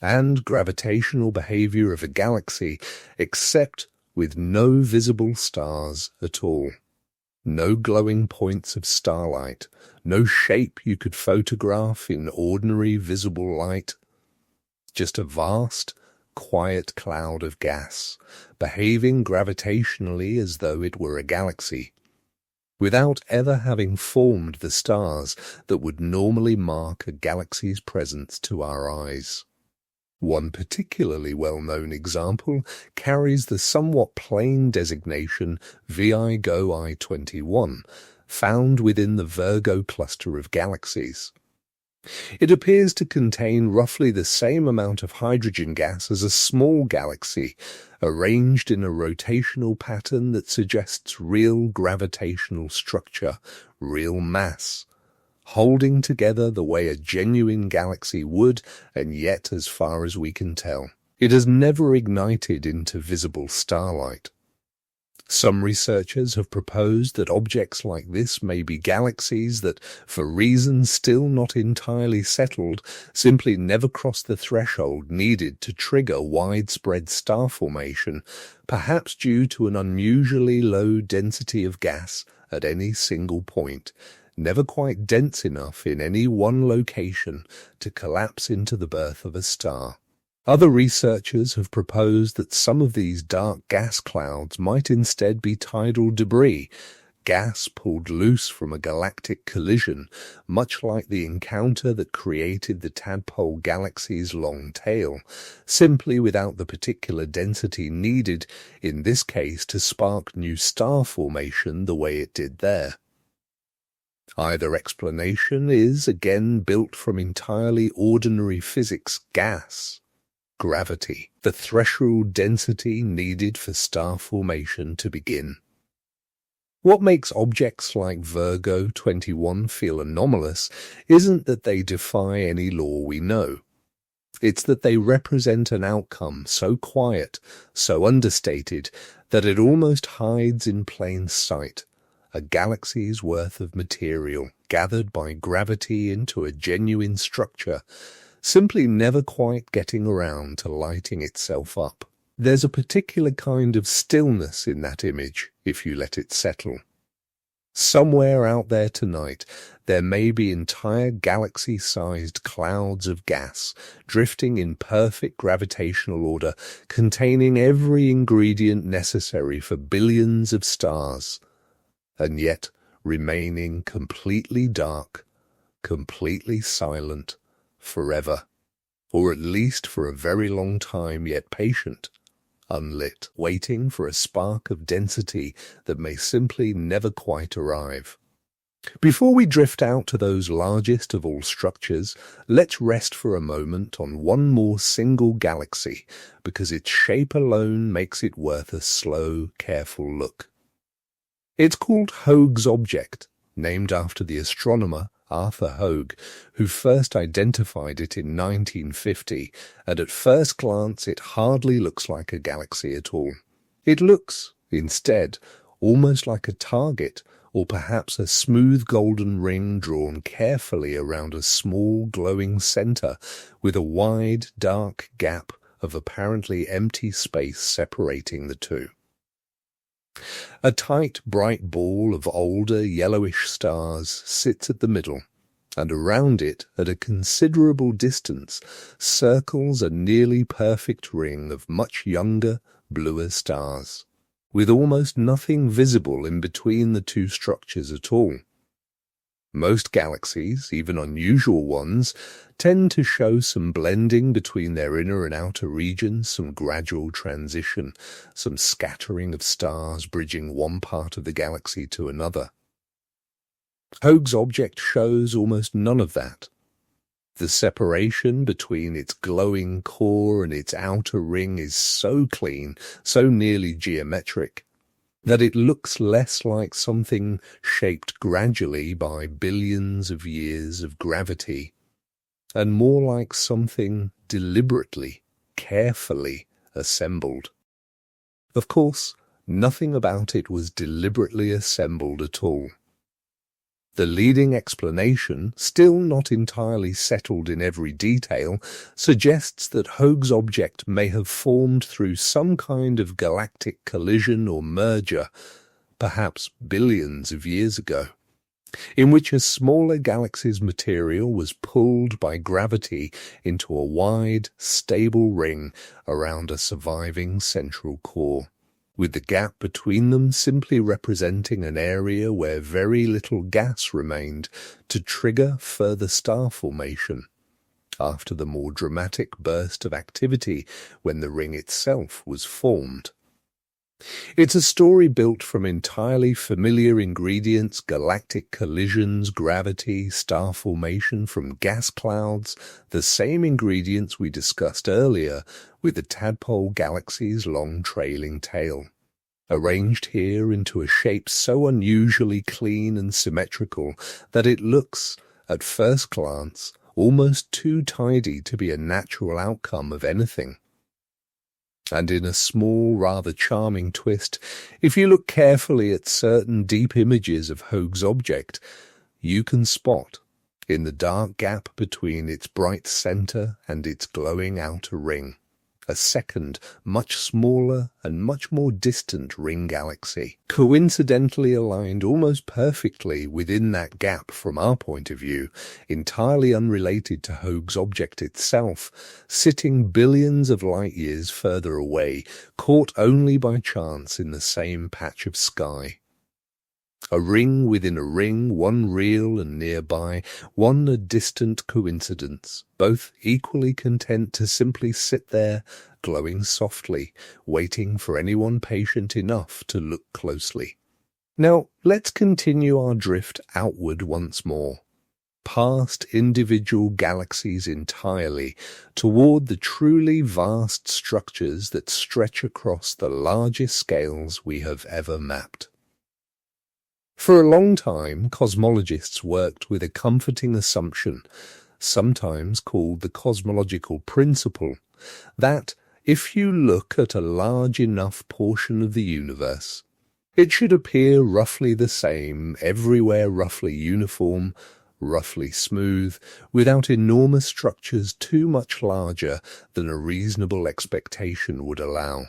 and gravitational behavior of a galaxy, except with no visible stars at all. No glowing points of starlight, no shape you could photograph in ordinary visible light. Just a vast, quiet cloud of gas, behaving gravitationally as though it were a galaxy, without ever having formed the stars that would normally mark a galaxy's presence to our eyes. One particularly well-known example carries the somewhat plain designation VI-GO I-21, found within the Virgo cluster of galaxies. It appears to contain roughly the same amount of hydrogen gas as a small galaxy, arranged in a rotational pattern that suggests real gravitational structure, real mass, holding together the way a genuine galaxy would, and yet, as far as we can tell, it has never ignited into visible starlight. Some researchers have proposed that objects like this may be galaxies that, for reasons still not entirely settled, simply never cross the threshold needed to trigger widespread star formation, perhaps due to an unusually low density of gas at any single point, never quite dense enough in any one location to collapse into the birth of a star. Other researchers have proposed that some of these dark gas clouds might instead be tidal debris, gas pulled loose from a galactic collision, much like the encounter that created the tadpole galaxy's long tail, simply without the particular density needed, in this case, to spark new star formation the way it did there. Either explanation is, again, built from entirely ordinary physics gas. Gravity, the threshold density needed for star formation to begin. What makes objects like Virgo 21 feel anomalous isn't that they defy any law we know. It's that they represent an outcome so quiet, so understated, that it almost hides in plain sight, a galaxy's worth of material gathered by gravity into a genuine structure, simply never quite getting around to lighting itself up. There's a particular kind of stillness in that image, if you let it settle. Somewhere out there tonight, there may be entire galaxy-sized clouds of gas drifting in perfect gravitational order, containing every ingredient necessary for billions of stars, and yet remaining completely dark, completely silent, forever, or at least for a very long time, yet patient, unlit, waiting for a spark of density that may simply never quite arrive. Before we drift out to those largest of all structures, let's rest for a moment on one more single galaxy, because its shape alone makes it worth a slow, careful look. It's called Hoag's object, named after the astronomer Arthur Hoag, who first identified it in 1950, and at first glance it hardly looks like a galaxy at all. It looks, instead, almost like a target or perhaps a smooth golden ring drawn carefully around a small glowing center with a wide, dark gap of apparently empty space separating the two. A tight, bright ball of older, yellowish stars sits at the middle, and around it, at a considerable distance, circles a nearly perfect ring of much younger, bluer stars, with almost nothing visible in between the two structures at all. Most galaxies, even unusual ones, tend to show some blending between their inner and outer regions, some gradual transition, some scattering of stars bridging one part of the galaxy to another. Hogue's object shows almost none of that. The separation between its glowing core and its outer ring is so clean, so nearly geometric, that it looks less like something shaped gradually by billions of years of gravity, and more like something deliberately, carefully assembled. Of course, nothing about it was deliberately assembled at all. The leading explanation, still not entirely settled in every detail, suggests that Hogue's object may have formed through some kind of galactic collision or merger, perhaps billions of years ago, in which a smaller galaxy's material was pulled by gravity into a wide, stable ring around a surviving central core, with the gap between them simply representing an area where very little gas remained to trigger further star formation, after the more dramatic burst of activity when the ring itself was formed. It's a story built from entirely familiar ingredients: galactic collisions, gravity, star formation from gas clouds, the same ingredients we discussed earlier with the tadpole galaxy's long trailing tail, arranged here into a shape so unusually clean and symmetrical that it looks, at first glance, almost too tidy to be a natural outcome of anything. And in a small, rather charming twist, if you look carefully at certain deep images of Hogue's object, you can spot, in the dark gap between its bright center and its glowing outer ring, a second, much smaller and much more distant ring galaxy, coincidentally aligned almost perfectly within that gap from our point of view, entirely unrelated to Hogue's object itself, sitting billions of light years further away, caught only by chance in the same patch of sky. A ring within a ring, one real and nearby, one a distant coincidence, both equally content to simply sit there, glowing softly, waiting for anyone patient enough to look closely. Now, let's continue our drift outward once more, past individual galaxies entirely, toward the truly vast structures that stretch across the largest scales we have ever mapped. For a long time, cosmologists worked with a comforting assumption, sometimes called the cosmological principle, that if you look at a large enough portion of the universe, it should appear roughly the same, everywhere roughly uniform, roughly smooth, without enormous structures too much larger than a reasonable expectation would allow.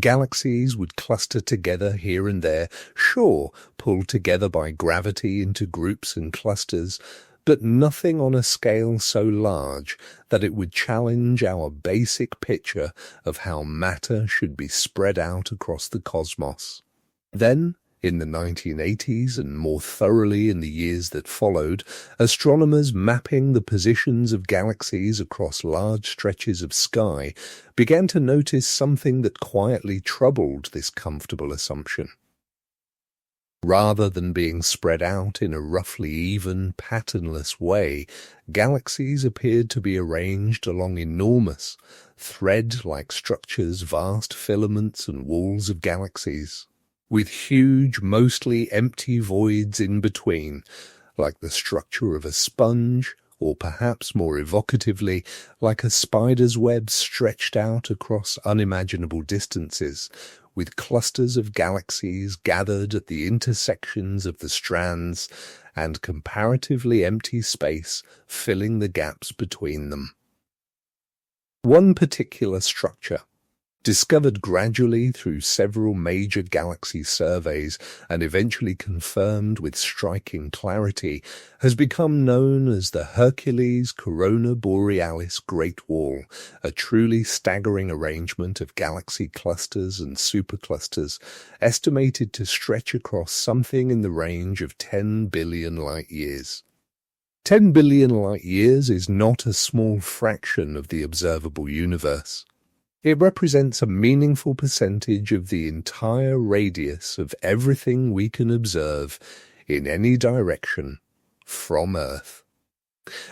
Galaxies would cluster together here and there, sure, pulled together by gravity into groups and clusters, but nothing on a scale so large that it would challenge our basic picture of how matter should be spread out across the cosmos. Then, in the 1980s and more thoroughly in the years that followed, astronomers mapping the positions of galaxies across large stretches of sky began to notice something that quietly troubled this comfortable assumption. Rather than being spread out in a roughly even, patternless way, galaxies appeared to be arranged along enormous, thread-like structures, vast filaments and walls of galaxies, with huge, mostly empty voids in between, like the structure of a sponge, or perhaps more evocatively, like a spider's web stretched out across unimaginable distances, with clusters of galaxies gathered at the intersections of the strands and comparatively empty space filling the gaps between them. One particular structure, discovered gradually through several major galaxy surveys and eventually confirmed with striking clarity, has become known as the Hercules Corona Borealis Great Wall, a truly staggering arrangement of galaxy clusters and superclusters, estimated to stretch across something in the range of 10 billion light-years. 10 billion light-years is not a small fraction of the observable universe. It represents a meaningful percentage of the entire radius of everything we can observe in any direction from Earth.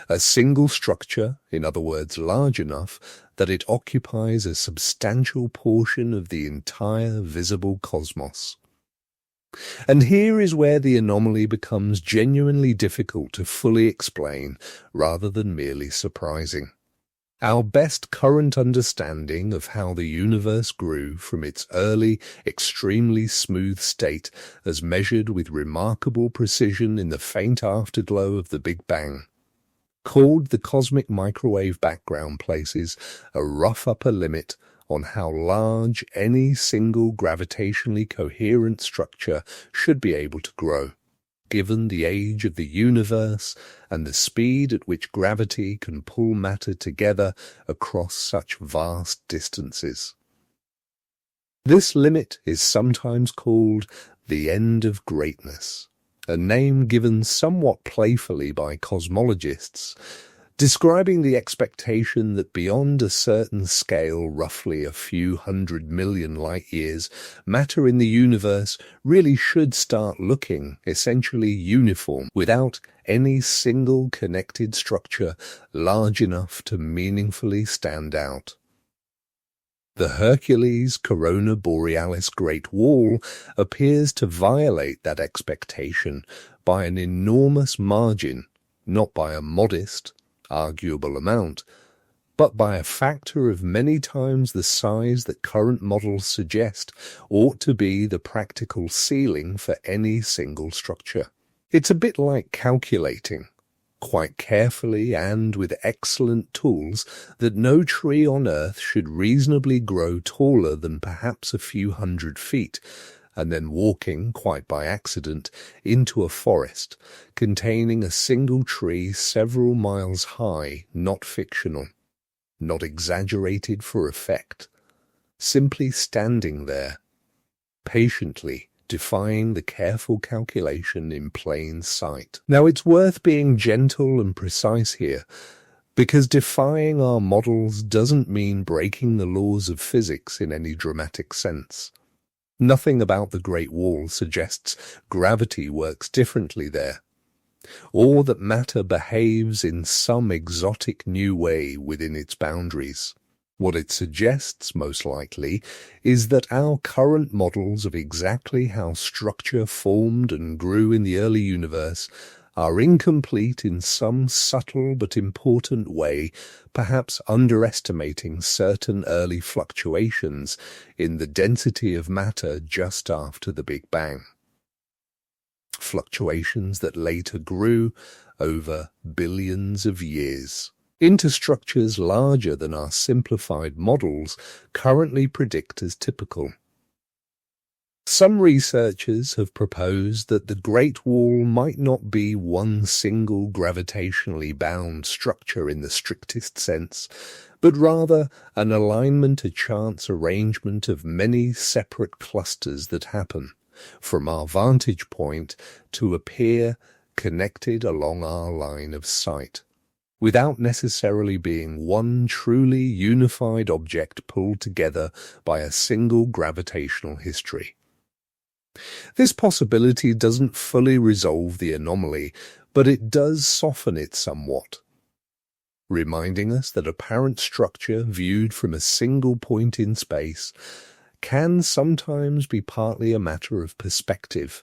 A single structure, in other words large enough that it occupies a substantial portion of the entire visible cosmos. And here is where the anomaly becomes genuinely difficult to fully explain rather than merely surprising. Our best current understanding of how the universe grew from its early, extremely smooth state as measured with remarkable precision in the faint afterglow of the Big Bang, called the cosmic microwave background, places a rough upper limit on how large any single gravitationally coherent structure should be able to grow, given the age of the universe and the speed at which gravity can pull matter together across such vast distances. This limit is sometimes called the end of greatness, a name given somewhat playfully by cosmologists, describing the expectation that beyond a certain scale, roughly a few 100 million light-years, matter in the universe really should start looking essentially uniform, without any single connected structure large enough to meaningfully stand out. The Hercules Corona Borealis Great Wall appears to violate that expectation by an enormous margin, not by a modest, arguable amount, but by a factor of many times the size that current models suggest ought to be the practical ceiling for any single structure. It's a bit like calculating, quite carefully and with excellent tools, that no tree on Earth should reasonably grow taller than perhaps a few 100 feet, and then walking, quite by accident, into a forest containing a single tree several miles high, not fictional, not exaggerated for effect, simply standing there, patiently defying the careful calculation in plain sight. Now, it's worth being gentle and precise here, because defying our models doesn't mean breaking the laws of physics in any dramatic sense. Nothing about the Great Wall suggests gravity works differently there, or that matter behaves in some exotic new way within its boundaries. What it suggests, most likely, is that our current models of exactly how structure formed and grew in the early universe are incomplete in some subtle but important way, perhaps underestimating certain early fluctuations in the density of matter just after the Big Bang. Fluctuations that later grew over billions of years into structures larger than our simplified models currently predict as typical. Some researchers have proposed that the Great Wall might not be one single gravitationally bound structure in the strictest sense, but rather an alignment, a chance arrangement of many separate clusters that happen, from our vantage point, to appear connected along our line of sight, without necessarily being one truly unified object pulled together by a single gravitational history. This possibility doesn't fully resolve the anomaly, but it does soften it somewhat, reminding us that apparent structure viewed from a single point in space can sometimes be partly a matter of perspective,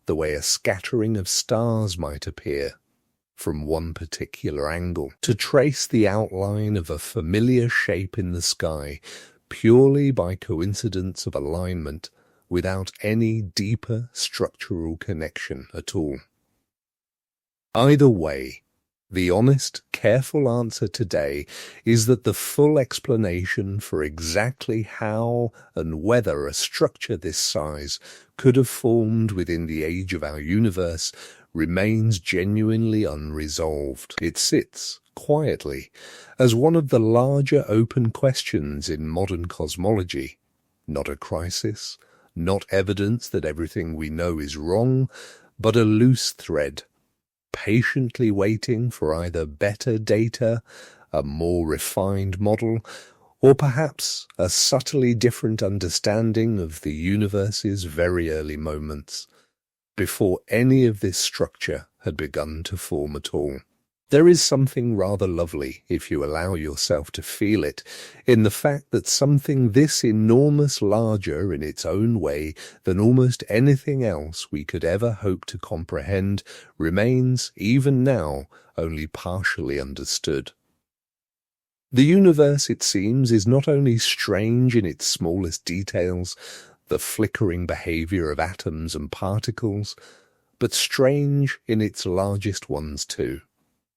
the way a scattering of stars might appear from one particular angle. To trace the outline of a familiar shape in the sky purely by coincidence of alignment, without any deeper structural connection at all. Either way, the honest, careful answer today is that the full explanation for exactly how and whether a structure this size could have formed within the age of our universe remains genuinely unresolved. It sits quietly as one of the larger open questions in modern cosmology, not a crisis, not evidence that everything we know is wrong, but a loose thread, patiently waiting for either better data, a more refined model, or perhaps a subtly different understanding of the universe's very early moments, before any of this structure had begun to form at all. There is something rather lovely, if you allow yourself to feel it, in the fact that something this enormous larger in its own way than almost anything else we could ever hope to comprehend remains, even now, only partially understood. The universe, it seems, is not only strange in its smallest details, the flickering behavior of atoms and particles, but strange in its largest ones too,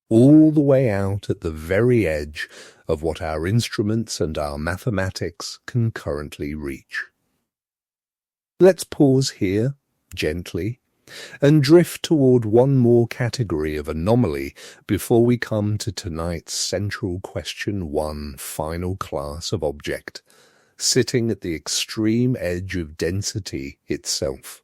all the way out at the very edge of what our instruments and our mathematics can currently reach. Let's pause here, gently, and drift toward one more category of anomaly before we come to tonight's central question one final class of object, sitting at the extreme edge of density itself.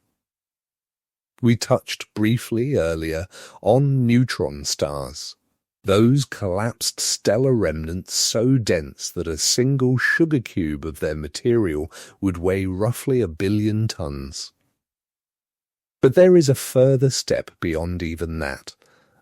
We touched briefly earlier on neutron stars, those collapsed stellar remnants so dense that a single sugar cube of their material would weigh roughly 1 billion tons. But there is a further step beyond even that,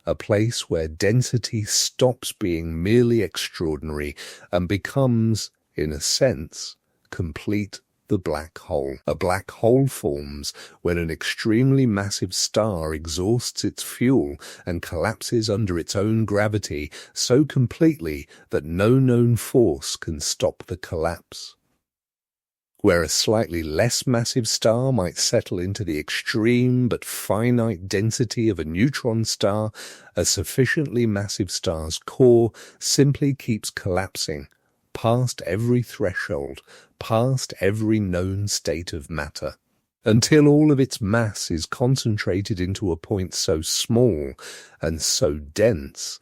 a place where density stops being merely extraordinary and becomes, in a sense, complete. The black hole. A black hole forms when an extremely massive star exhausts its fuel and collapses under its own gravity so completely that no known force can stop the collapse. Where a slightly less massive star might settle into the extreme but finite density of a neutron star, a sufficiently massive star's core simply keeps collapsing, past every threshold, past every known state of matter, until all of its mass is concentrated into a point so small and so dense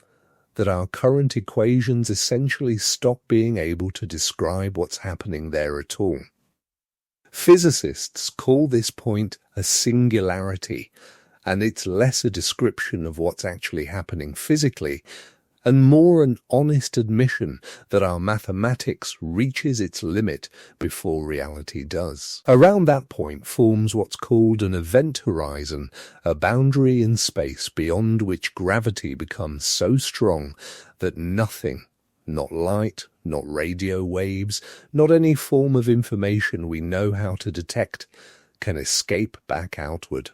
that our current equations essentially stop being able to describe what's happening there at all. Physicists call this point a singularity, and it's less a description of what's actually happening physically, and more an honest admission that our mathematics reaches its limit before reality does. Around that point forms what's called an event horizon, a boundary in space beyond which gravity becomes so strong that nothing, not light, not radio waves, not any form of information we know how to detect, can escape back outward.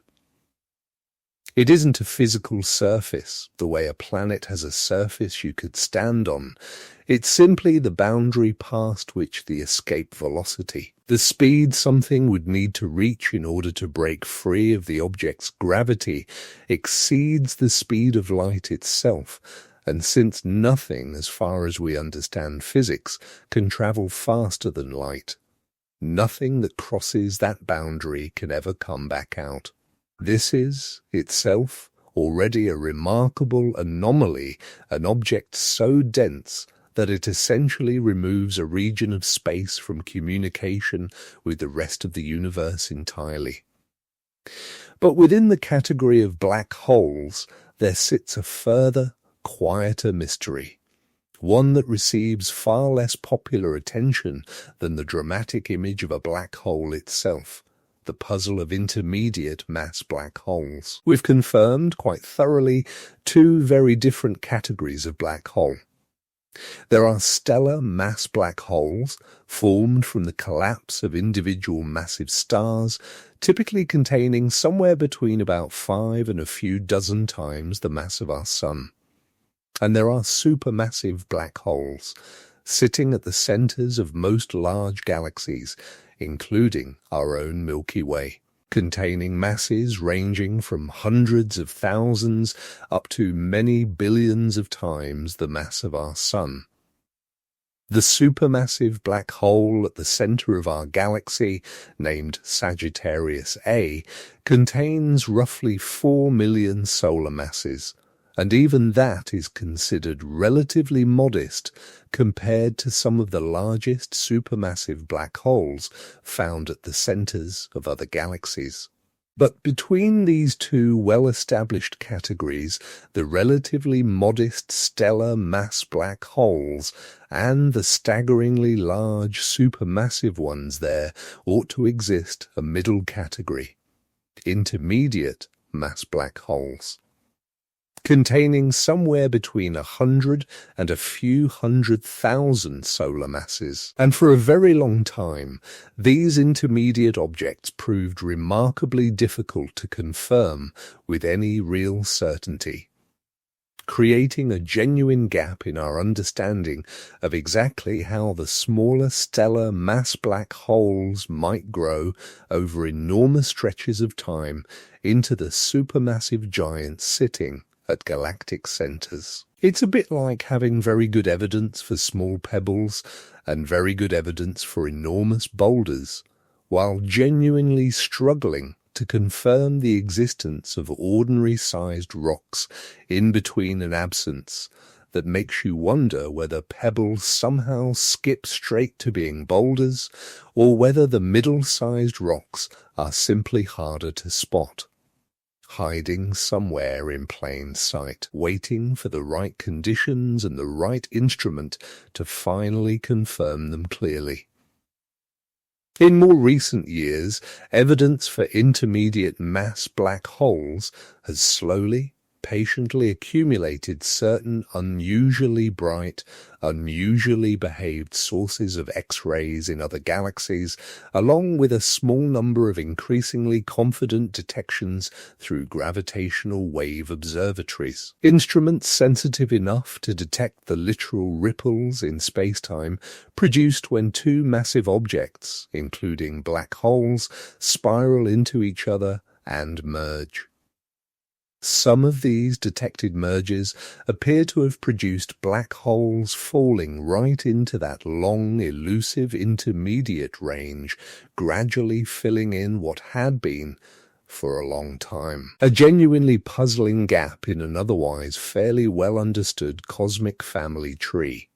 It isn't a physical surface, the way a planet has a surface you could stand on. It's simply the boundary past which the escape velocity, the speed something would need to reach in order to break free of the object's gravity, exceeds the speed of light itself. And since nothing, as far as we understand physics, can travel faster than light, nothing that crosses that boundary can ever come back out. This is, itself, already a remarkable anomaly, an object so dense that it essentially removes a region of space from communication with the rest of the universe entirely. But within the category of black holes, there sits a further, quieter mystery, one that receives far less popular attention than the dramatic image of a black hole itself. The puzzle of intermediate mass black holes. We've confirmed quite thoroughly two very different categories of black hole. There are stellar mass black holes formed from the collapse of individual massive stars, typically containing somewhere between about 5 and a few dozen times the mass of our Sun. And there are supermassive black holes, sitting at the centers of most large galaxies, including our own Milky Way, containing masses ranging from hundreds of thousands up to many billions of times the mass of our Sun. The supermassive black hole at the center of our galaxy, named Sagittarius A, contains roughly 4 million solar masses, and even that is considered relatively modest compared to some of the largest supermassive black holes found at the centers of other galaxies. But between these two well-established categories, the relatively modest stellar mass black holes and the staggeringly large supermassive ones, there ought to exist a middle category, intermediate mass black holes, containing somewhere between 100 and a few 100,000 solar masses. And for a very long time, these intermediate objects proved remarkably difficult to confirm with any real certainty, creating a genuine gap in our understanding of exactly how the smaller stellar mass black holes might grow over enormous stretches of time into the supermassive giants sitting at galactic centers. It's a bit like having very good evidence for small pebbles and very good evidence for enormous boulders, while genuinely struggling to confirm the existence of ordinary-sized rocks in between an absence that makes you wonder whether pebbles somehow skip straight to being boulders, or whether the middle-sized rocks are simply harder to spot, hiding somewhere in plain sight, waiting for the right conditions and the right instrument to finally confirm them clearly. In more recent years, evidence for intermediate mass black holes has slowly, patiently accumulated certain unusually bright, unusually behaved sources of X-rays in other galaxies, along with a small number of increasingly confident detections through gravitational wave observatories. Instruments sensitive enough to detect the literal ripples in spacetime produced when two massive objects, including black holes, spiral into each other and merge. Some of these detected mergers appear to have produced black holes falling right into that long, elusive intermediate range, gradually filling in what had been, for a long time, a genuinely puzzling gap in an otherwise fairly well-understood cosmic family tree.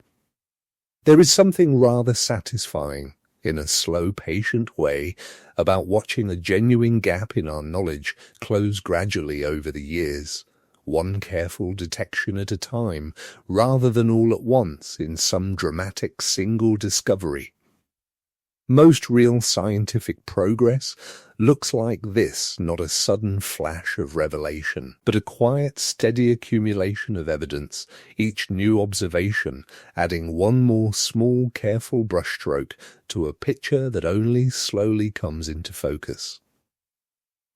There is something rather satisfying, in a slow, patient way, about watching a genuine gap in our knowledge close gradually over the years, one careful detection at a time, rather than all at once in some dramatic single discovery. Most real scientific progress looks like this, not a sudden flash of revelation, but a quiet, steady accumulation of evidence, each new observation adding one more small, careful brushstroke to a picture that only slowly comes into focus.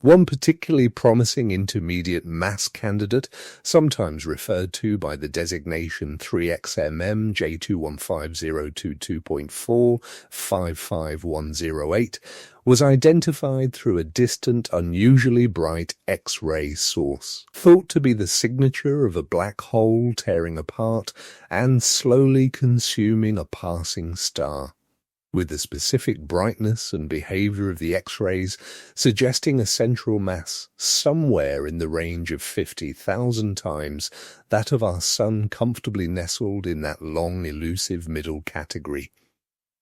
One particularly promising intermediate mass candidate, sometimes referred to by the designation 3XMM J215022.4 55108, was identified through a distant, unusually bright X-ray source, thought to be the signature of a black hole tearing apart and slowly consuming a passing star, with the specific brightness and behavior of the X-rays suggesting a central mass somewhere in the range of 50,000 times that of our Sun, comfortably nestled in that long, elusive middle category.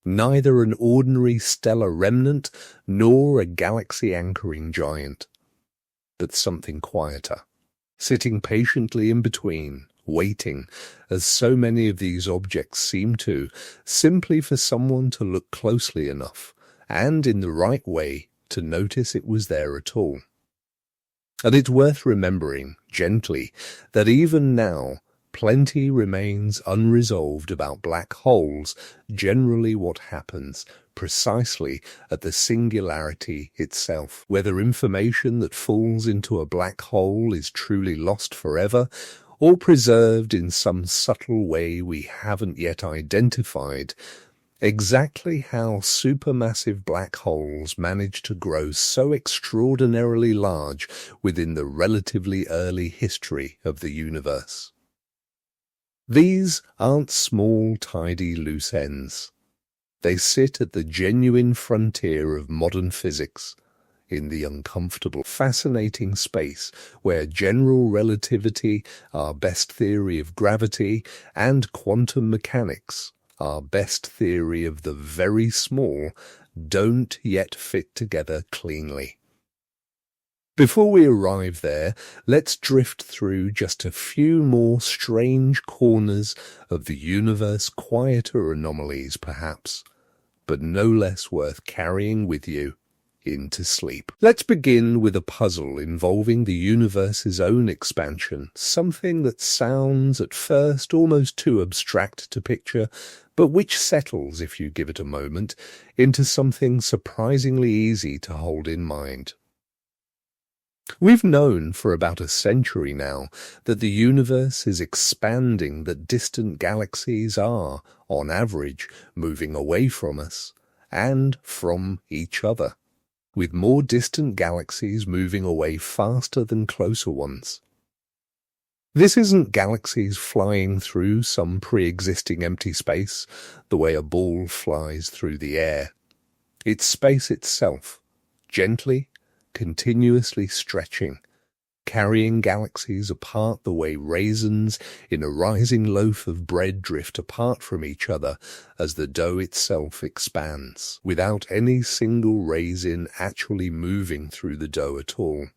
Neither an ordinary stellar remnant nor a galaxy-anchoring giant, but something quieter, sitting patiently in between, waiting, as so many of these objects seem to, simply for someone to look closely enough, and in the right way, to notice it was there at all. And it's worth remembering, gently, that even now, plenty remains unresolved about black holes, generally what happens precisely at the singularity itself, whether information that falls into a black hole is truly lost forever, or preserved in some subtle way we haven't yet identified, exactly how supermassive black holes manage to grow so extraordinarily large within the relatively early history of the universe. These aren't small, tidy loose ends. They sit at the genuine frontier of modern physics, in the uncomfortable, fascinating space where general relativity, our best theory of gravity, and quantum mechanics, our best theory of the very small, don't yet fit together cleanly. Before we arrive there, let's drift through just a few more strange corners of the universe, quieter anomalies perhaps, but no less worth carrying with you into sleep. Let's begin with a puzzle involving the universe's own expansion, something that sounds at first almost too abstract to picture, but which settles, if you give it a moment, into something surprisingly easy to hold in mind. We've known for about a century now that the universe is expanding, that distant galaxies are, on average, moving away from us and from each other, with more distant galaxies moving away faster than closer ones. This isn't galaxies flying through some pre-existing empty space, the way a ball flies through the air. It's space itself, gently, continuously stretching, carrying galaxies apart the way raisins in a rising loaf of bread drift apart from each other as the dough itself expands, without any single raisin actually moving through the dough at all.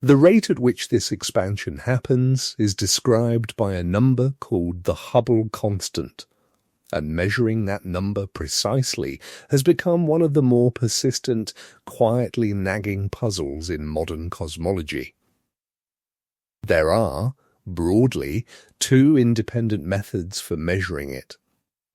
The rate at which this expansion happens is described by a number called the Hubble constant, and measuring that number precisely has become one of the more persistent, quietly nagging puzzles in modern cosmology. There are, broadly, two independent methods for measuring it.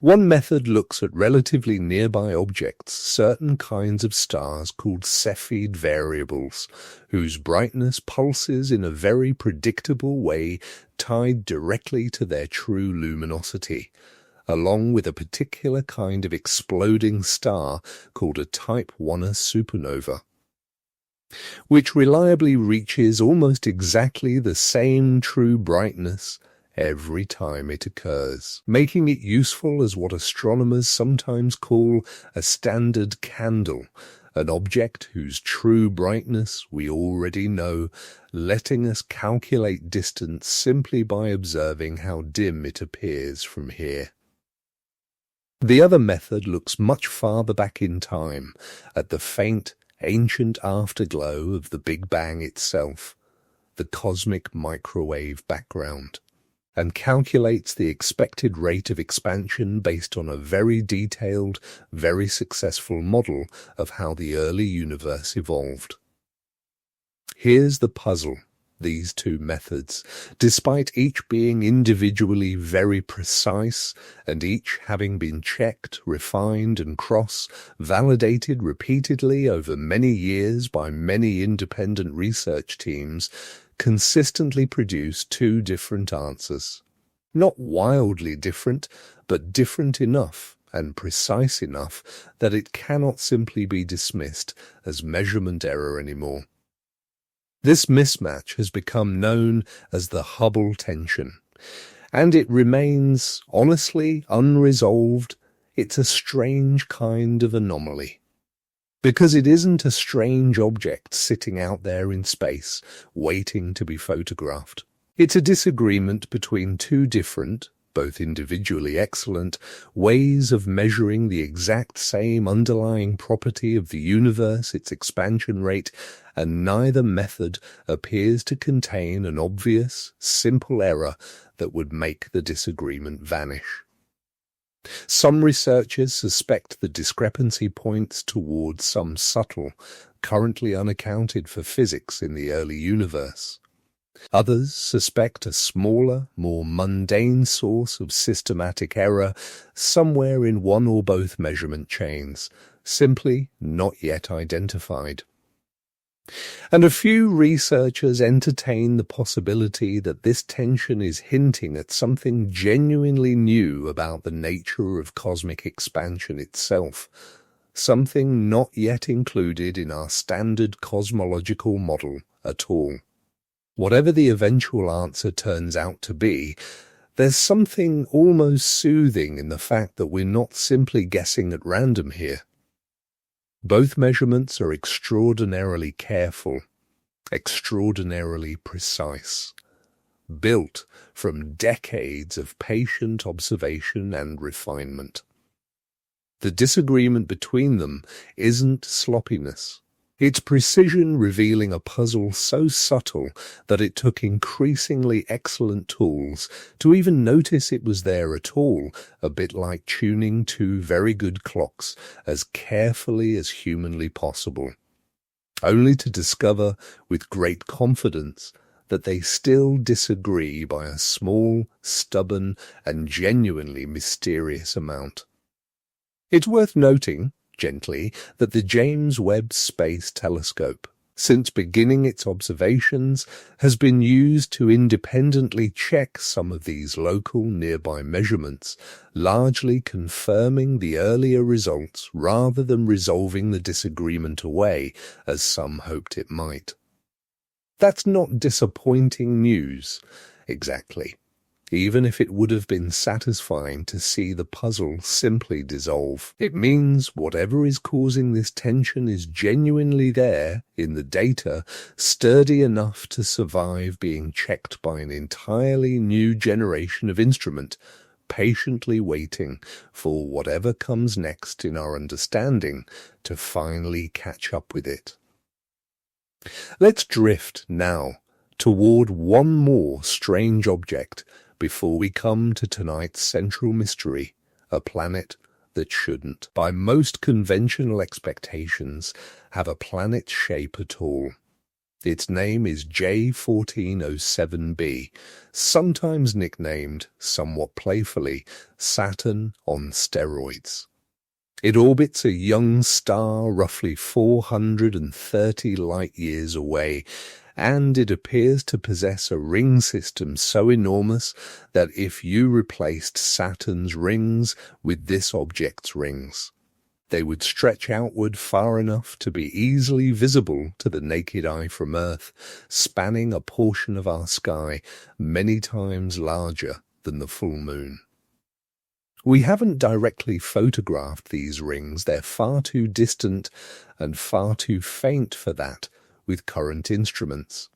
One method looks at relatively nearby objects, certain kinds of stars called Cepheid variables, whose brightness pulses in a very predictable way tied directly to their true luminosity, along with a particular kind of exploding star called a Type I supernova, which reliably reaches almost exactly the same true brightness every time it occurs, making it useful as what astronomers sometimes call a standard candle, an object whose true brightness we already know, letting us calculate distance simply by observing how dim it appears from here. The other method looks much farther back in time, at the faint, ancient afterglow of the Big Bang itself, the cosmic microwave background, and calculates the expected rate of expansion based on a very detailed, very successful model of how the early universe evolved. Here's the puzzle. These two methods, despite each being individually very precise and each having been checked, refined and cross-validated repeatedly over many years by many independent research teams, consistently produce two different answers. Not wildly different, but different enough and precise enough that it cannot simply be dismissed as measurement error anymore. This mismatch has become known as the Hubble tension, and it remains, honestly, unresolved. It's a strange kind of anomaly. Because it isn't a strange object sitting out there in space, waiting to be photographed. It's a disagreement between two different, both individually excellent, ways of measuring the exact same underlying property of the universe, its expansion rate, and neither method appears to contain an obvious, simple error that would make the disagreement vanish. Some researchers suspect the discrepancy points towards some subtle, currently unaccounted for physics in the early universe. Others suspect a smaller, more mundane source of systematic error somewhere in one or both measurement chains, simply not yet identified. And a few researchers entertain the possibility that this tension is hinting at something genuinely new about the nature of cosmic expansion itself, something not yet included in our standard cosmological model at all. Whatever the eventual answer turns out to be, there's something almost soothing in the fact that we're not simply guessing at random here. Both measurements are extraordinarily careful, extraordinarily precise, built from decades of patient observation and refinement. The disagreement between them isn't sloppiness. It's precision revealing a puzzle so subtle that it took increasingly excellent tools to even notice it was there at all, a bit like tuning two very good clocks as carefully as humanly possible, only to discover with great confidence that they still disagree by a small, stubborn, and genuinely mysterious amount. It's worth noting, gently, that the James Webb Space Telescope, since beginning its observations, has been used to independently check some of these local nearby measurements, largely confirming the earlier results rather than resolving the disagreement away, as some hoped it might. That's not disappointing news, exactly, even if it would have been satisfying to see the puzzle simply dissolve. It means whatever is causing this tension is genuinely there in the data, sturdy enough to survive being checked by an entirely new generation of instrument, patiently waiting for whatever comes next in our understanding to finally catch up with it. Let's drift now toward one more strange object before we come to tonight's central mystery, a planet that shouldn't, by most conventional expectations, have a planet's shape at all. Its name is J1407b, sometimes nicknamed, somewhat playfully, Saturn on steroids. It orbits a young star roughly 430 light-years away, and it appears to possess a ring system so enormous that if you replaced Saturn's rings with this object's rings, they would stretch outward far enough to be easily visible to the naked eye from Earth, spanning a portion of our sky many times larger than the full moon. We haven't directly photographed these rings. They're far too distant and far too faint for that with current instruments.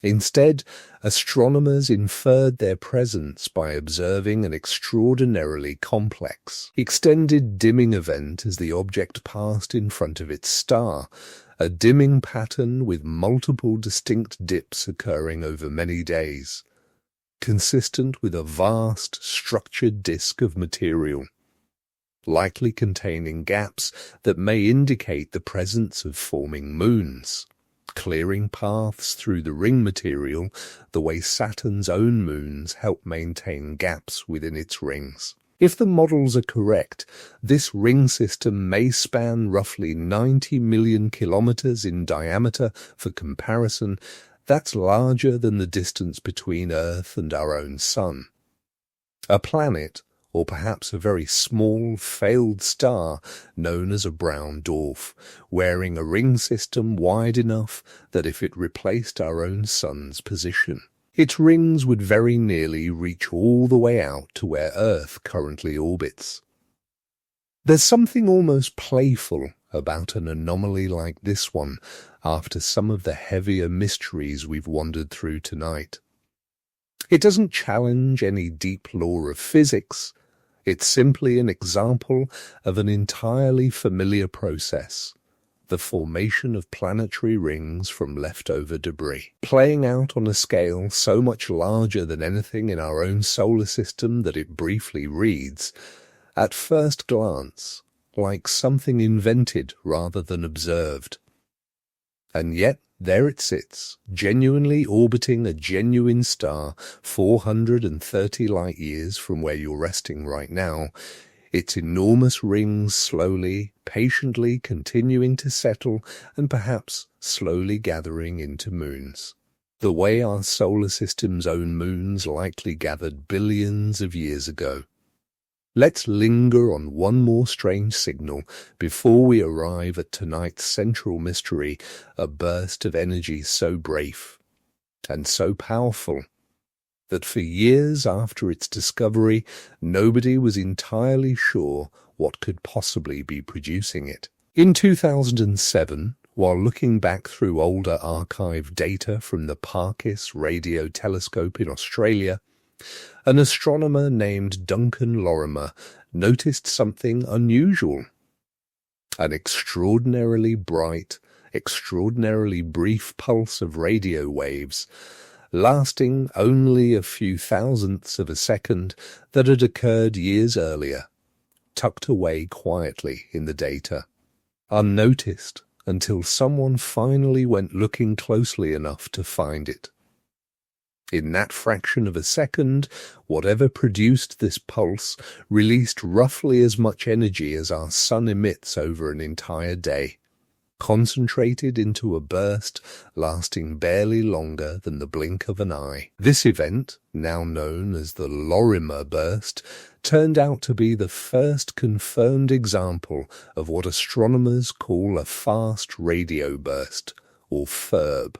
Instead, astronomers inferred their presence by observing an extraordinarily complex, extended dimming event as the object passed in front of its star, a dimming pattern with multiple distinct dips occurring over many days, consistent with a vast, structured disk of material, likely containing gaps that may indicate the presence of forming moons, clearing paths through the ring material the way Saturn's own moons help maintain gaps within its rings. If the models are correct, this ring system may span roughly 90 million kilometers in diameter. For comparison, that's larger than the distance between Earth and our own Sun. A planet, or perhaps a very small, failed star known as a brown dwarf, wearing a ring system wide enough that if it replaced our own Sun's position, its rings would very nearly reach all the way out to where Earth currently orbits. There's something almost playful about an anomaly like this one after some of the heavier mysteries we've wandered through tonight. It doesn't challenge any deep law of physics. It's simply an example of an entirely familiar process, the formation of planetary rings from leftover debris, playing out on a scale so much larger than anything in our own solar system that it briefly reads, at first glance, like something invented rather than observed. And yet, there it sits, genuinely orbiting a genuine star 430 light-years from where you're resting right now, its enormous rings slowly, patiently continuing to settle and perhaps slowly gathering into moons. The way our solar system's own moons likely gathered billions of years ago. Let's linger on one more strange signal before we arrive at tonight's central mystery, a burst of energy so brief and so powerful that for years after its discovery, nobody was entirely sure what could possibly be producing it. In 2007, while looking back through older archived data from the Parkes Radio Telescope in Australia, an astronomer named Duncan Lorimer noticed something unusual. An extraordinarily bright, extraordinarily brief pulse of radio waves, lasting only a few thousandths of a second, that had occurred years earlier, tucked away quietly in the data, unnoticed until someone finally went looking closely enough to find it. In that fraction of a second, whatever produced this pulse released roughly as much energy as our sun emits over an entire day, concentrated into a burst lasting barely longer than the blink of an eye. This event, now known as the Lorimer burst, turned out to be the first confirmed example of what astronomers call a fast radio burst, or FIRB.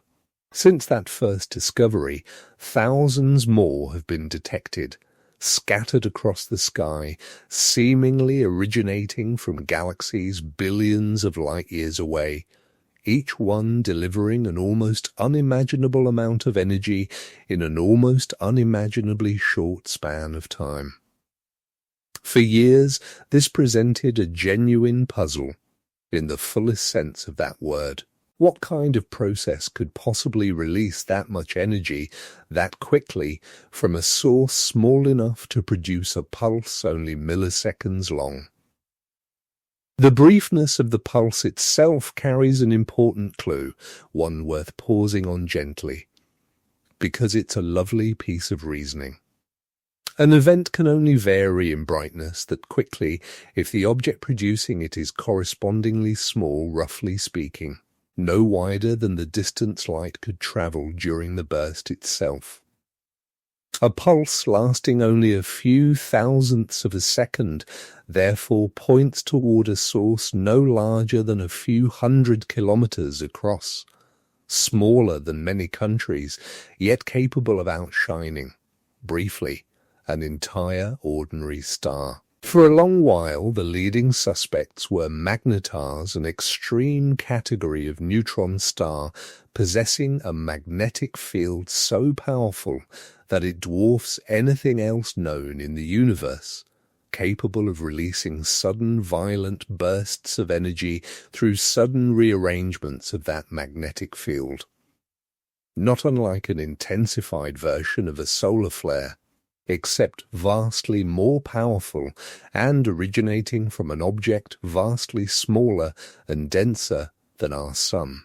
Since that first discovery, thousands more have been detected, scattered across the sky, seemingly originating from galaxies billions of light-years away, each one delivering an almost unimaginable amount of energy in an almost unimaginably short span of time. For years, this presented a genuine puzzle, in the fullest sense of that word. What kind of process could possibly release that much energy that quickly from a source small enough to produce a pulse only milliseconds long? The briefness of the pulse itself carries an important clue, one worth pausing on gently, because it's a lovely piece of reasoning. An event can only vary in brightness that quickly if the object producing it is correspondingly small, roughly speaking, no wider than the distance light could travel during the burst itself. A pulse lasting only a few thousandths of a second therefore points toward a source no larger than a few hundred kilometers across, smaller than many countries, yet capable of outshining, briefly, an entire ordinary star. For a long while, the leading suspects were magnetars, an extreme category of neutron star possessing a magnetic field so powerful that it dwarfs anything else known in the universe, capable of releasing sudden violent bursts of energy through sudden rearrangements of that magnetic field. Not unlike an intensified version of a solar flare, except vastly more powerful and originating from an object vastly smaller and denser than our Sun.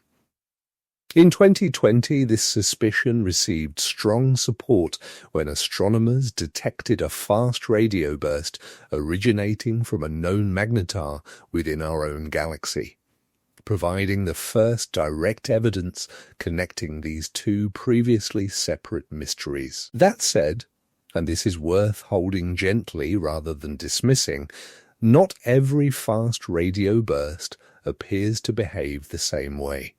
In 2020, this suspicion received strong support when astronomers detected a fast radio burst originating from a known magnetar within our own galaxy, providing the first direct evidence connecting these two previously separate mysteries. That said, and this is worth holding gently rather than dismissing, not every fast radio burst appears to behave the same way.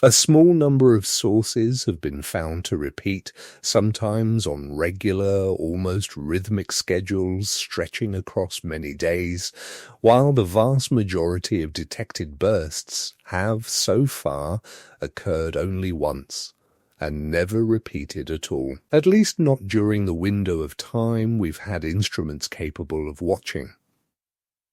A small number of sources have been found to repeat, sometimes on regular, almost rhythmic schedules stretching across many days, while the vast majority of detected bursts have, so far, occurred only once, and never repeated at all, at least not during the window of time we've had instruments capable of watching.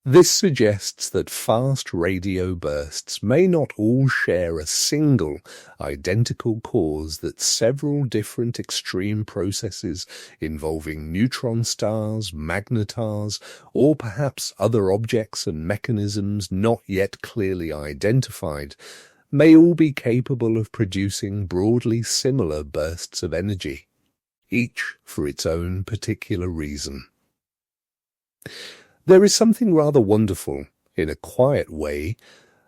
This suggests that fast radio bursts may not all share a single, identical cause, that several different extreme processes involving neutron stars, magnetars, or perhaps other objects and mechanisms not yet clearly identified may all be capable of producing broadly similar bursts of energy, each for its own particular reason. There is something rather wonderful, in a quiet way,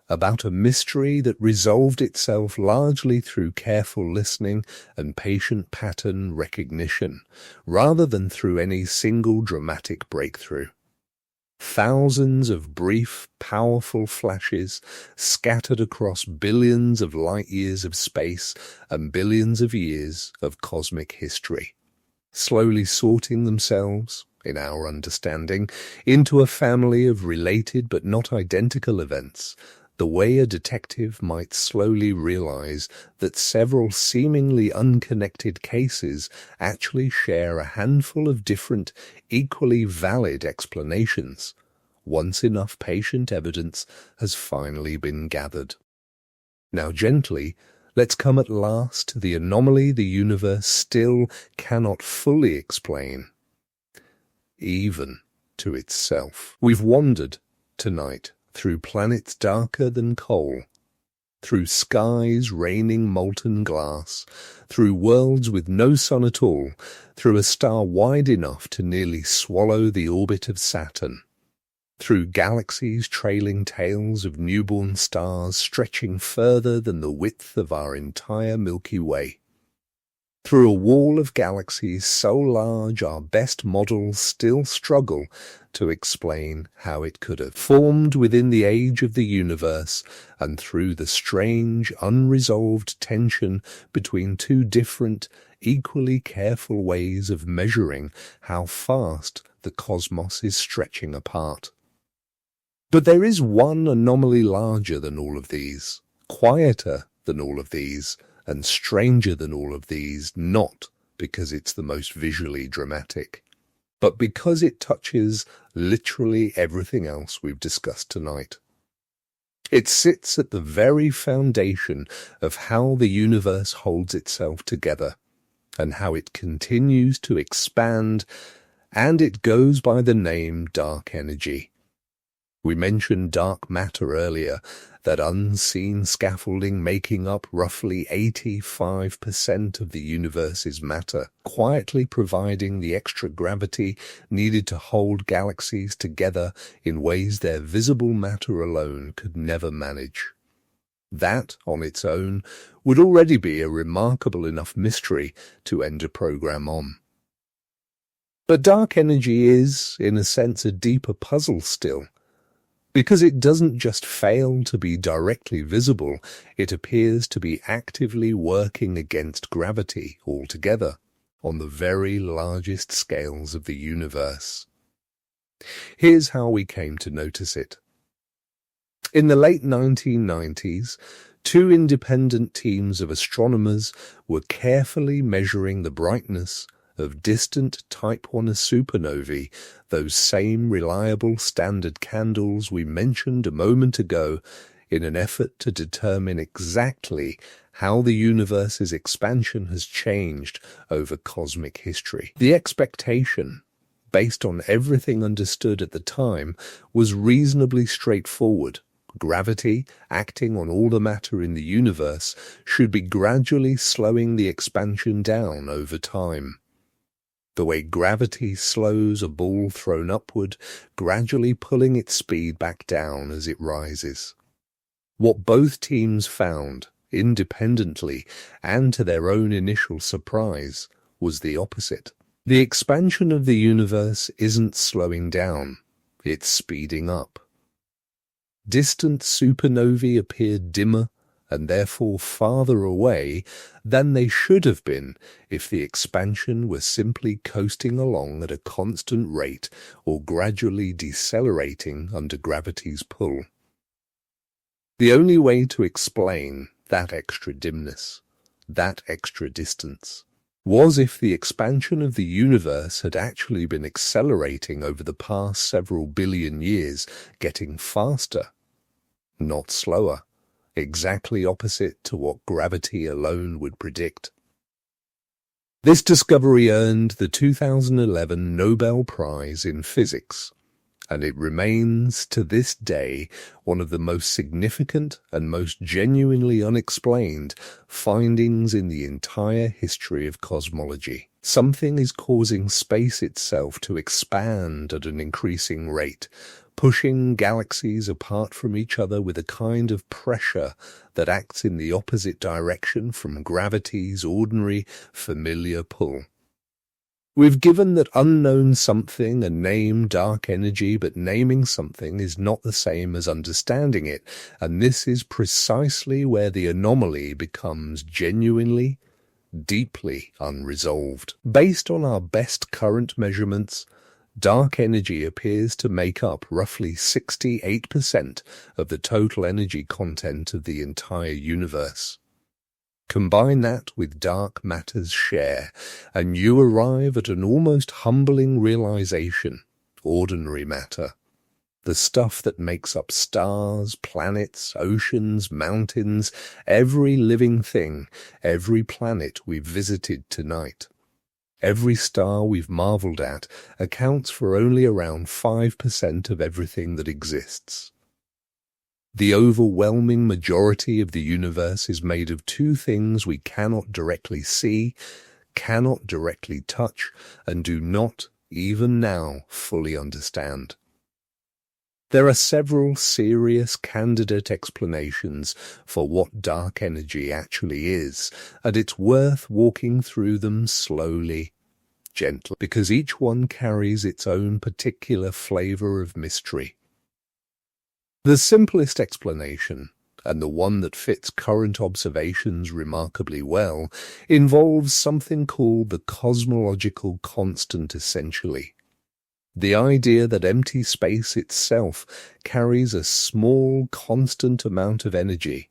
about a mystery that resolved itself largely through careful listening and patient pattern recognition, rather than through any single dramatic breakthrough. Thousands of brief, powerful flashes scattered across billions of light-years of space and billions of years of cosmic history, slowly sorting themselves, in our understanding, into a family of related but not identical events, the way a detective might slowly realize that several seemingly unconnected cases actually share a handful of different, equally valid explanations, once enough patient evidence has finally been gathered. Now gently, let's come at last to the anomaly the universe still cannot fully explain, even to itself. We've wandered, tonight, through planets darker than coal, through skies raining molten glass, through worlds with no sun at all, through a star wide enough to nearly swallow the orbit of Saturn, through galaxies trailing tails of newborn stars stretching further than the width of our entire Milky Way, through a wall of galaxies so large our best models still struggle to explain how it could have formed within the age of the universe, and through the strange, unresolved tension between two different, equally careful ways of measuring how fast the cosmos is stretching apart. But there is one anomaly larger than all of these, quieter than all of these, and stranger than all of these, not because it's the most visually dramatic, but because it touches literally everything else we've discussed tonight. It sits at the very foundation of how the universe holds itself together, and how it continues to expand, and it goes by the name dark energy. We mentioned dark matter earlier, that unseen scaffolding making up roughly 85% of the universe's matter, quietly providing the extra gravity needed to hold galaxies together in ways their visible matter alone could never manage. That, on its own, would already be a remarkable enough mystery to end a program on. But dark energy is, in a sense, a deeper puzzle still. Because it doesn't just fail to be directly visible, it appears to be actively working against gravity altogether, on the very largest scales of the universe. Here's how we came to notice it. In the late 1990s, two independent teams of astronomers were carefully measuring the brightness of distant Type I supernovae, those same reliable standard candles we mentioned a moment ago, in an effort to determine exactly how the universe's expansion has changed over cosmic history. The expectation, based on everything understood at the time, was reasonably straightforward. Gravity, acting on all the matter in the universe, should be gradually slowing the expansion down over time. The way gravity slows a ball thrown upward, gradually pulling its speed back down as it rises. What both teams found, independently and to their own initial surprise, was the opposite. The expansion of the universe isn't slowing down, it's speeding up. Distant supernovae appeared dimmer and therefore farther away than they should have been if the expansion were simply coasting along at a constant rate or gradually decelerating under gravity's pull. The only way to explain that extra dimness, that extra distance, was if the expansion of the universe had actually been accelerating over the past several billion years, getting faster, not slower. Exactly opposite to what gravity alone would predict. This discovery earned the 2011 Nobel Prize in Physics, and it remains to this day one of the most significant and most genuinely unexplained findings in the entire history of cosmology. Something is causing space itself to expand at an increasing rate, pushing galaxies apart from each other with a kind of pressure that acts in the opposite direction from gravity's ordinary, familiar pull. We've given that unknown something a name, dark energy, but naming something is not the same as understanding it, and this is precisely where the anomaly becomes genuinely, deeply unresolved. Based on our best current measurements, dark energy appears to make up roughly 68% of the total energy content of the entire universe. Combine that with dark matter's share, and you arrive at an almost humbling realization: ordinary matter. The stuff that makes up stars, planets, oceans, mountains, every living thing, every planet we've visited tonight. Every star we've marveled at accounts for only around 5% of everything that exists. The overwhelming majority of the universe is made of two things we cannot directly see, cannot directly touch, and do not, even now, fully understand. There are several serious candidate explanations for what dark energy actually is, and it's worth walking through them slowly, gently, because each one carries its own particular flavor of mystery. The simplest explanation, and the one that fits current observations remarkably well, involves something called the cosmological constant essentially. The idea that empty space itself carries a small, constant amount of energy,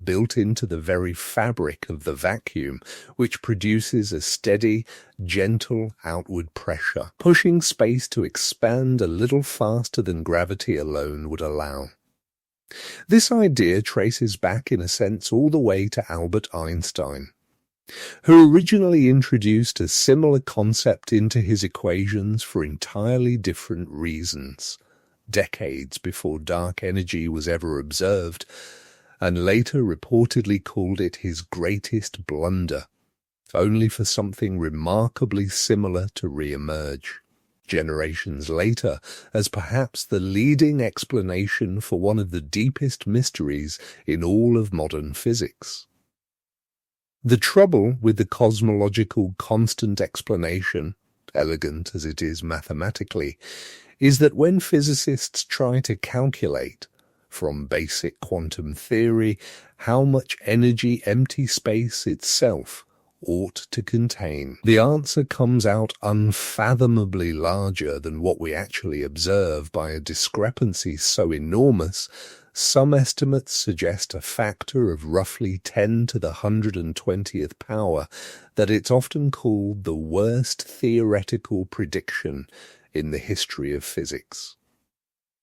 built into the very fabric of the vacuum, which produces a steady, gentle outward pressure, pushing space to expand a little faster than gravity alone would allow. This idea traces back in a sense all the way to Albert Einstein, who originally introduced a similar concept into his equations for entirely different reasons, decades before dark energy was ever observed, and later reportedly called it his greatest blunder, only for something remarkably similar to re-emerge, generations later, as perhaps the leading explanation for one of the deepest mysteries in all of modern physics. The trouble with the cosmological constant explanation, elegant as it is mathematically, is that when physicists try to calculate, from basic quantum theory, how much energy empty space itself ought to contain, the answer comes out unfathomably larger than what we actually observe by a discrepancy so enormous. Some estimates suggest a factor of roughly 10 to the 120th power that it's often called the worst theoretical prediction in the history of physics.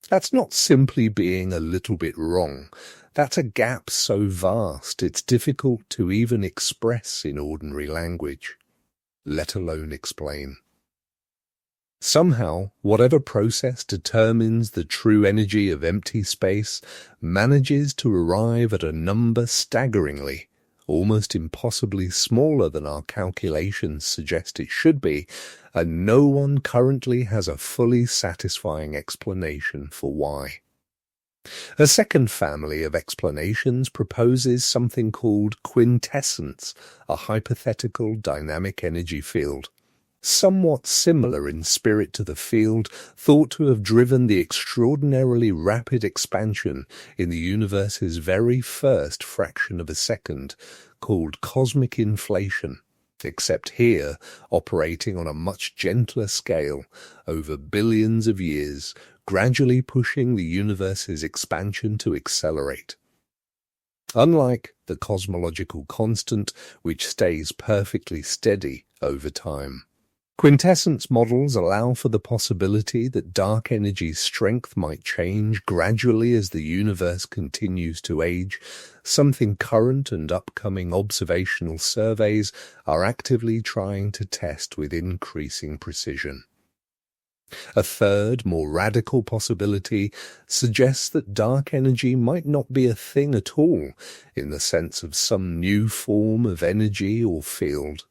That's not simply being a little bit wrong. That's a gap so vast it's difficult to even express in ordinary language, let alone explain. Somehow, whatever process determines the true energy of empty space manages to arrive at a number staggeringly, almost impossibly smaller than our calculations suggest it should be, and no one currently has a fully satisfying explanation for why. A second family of explanations proposes something called quintessence, a hypothetical dynamic energy field, somewhat similar in spirit to the field thought to have driven the extraordinarily rapid expansion in the universe's very first fraction of a second, called cosmic inflation, except here operating on a much gentler scale over billions of years, gradually pushing the universe's expansion to accelerate. Unlike the cosmological constant, which stays perfectly steady over time. Quintessence models allow for the possibility that dark energy's strength might change gradually as the universe continues to age, something current and upcoming observational surveys are actively trying to test with increasing precision. A third, more radical possibility suggests that dark energy might not be a thing at all, in the sense of some new form of energy or field.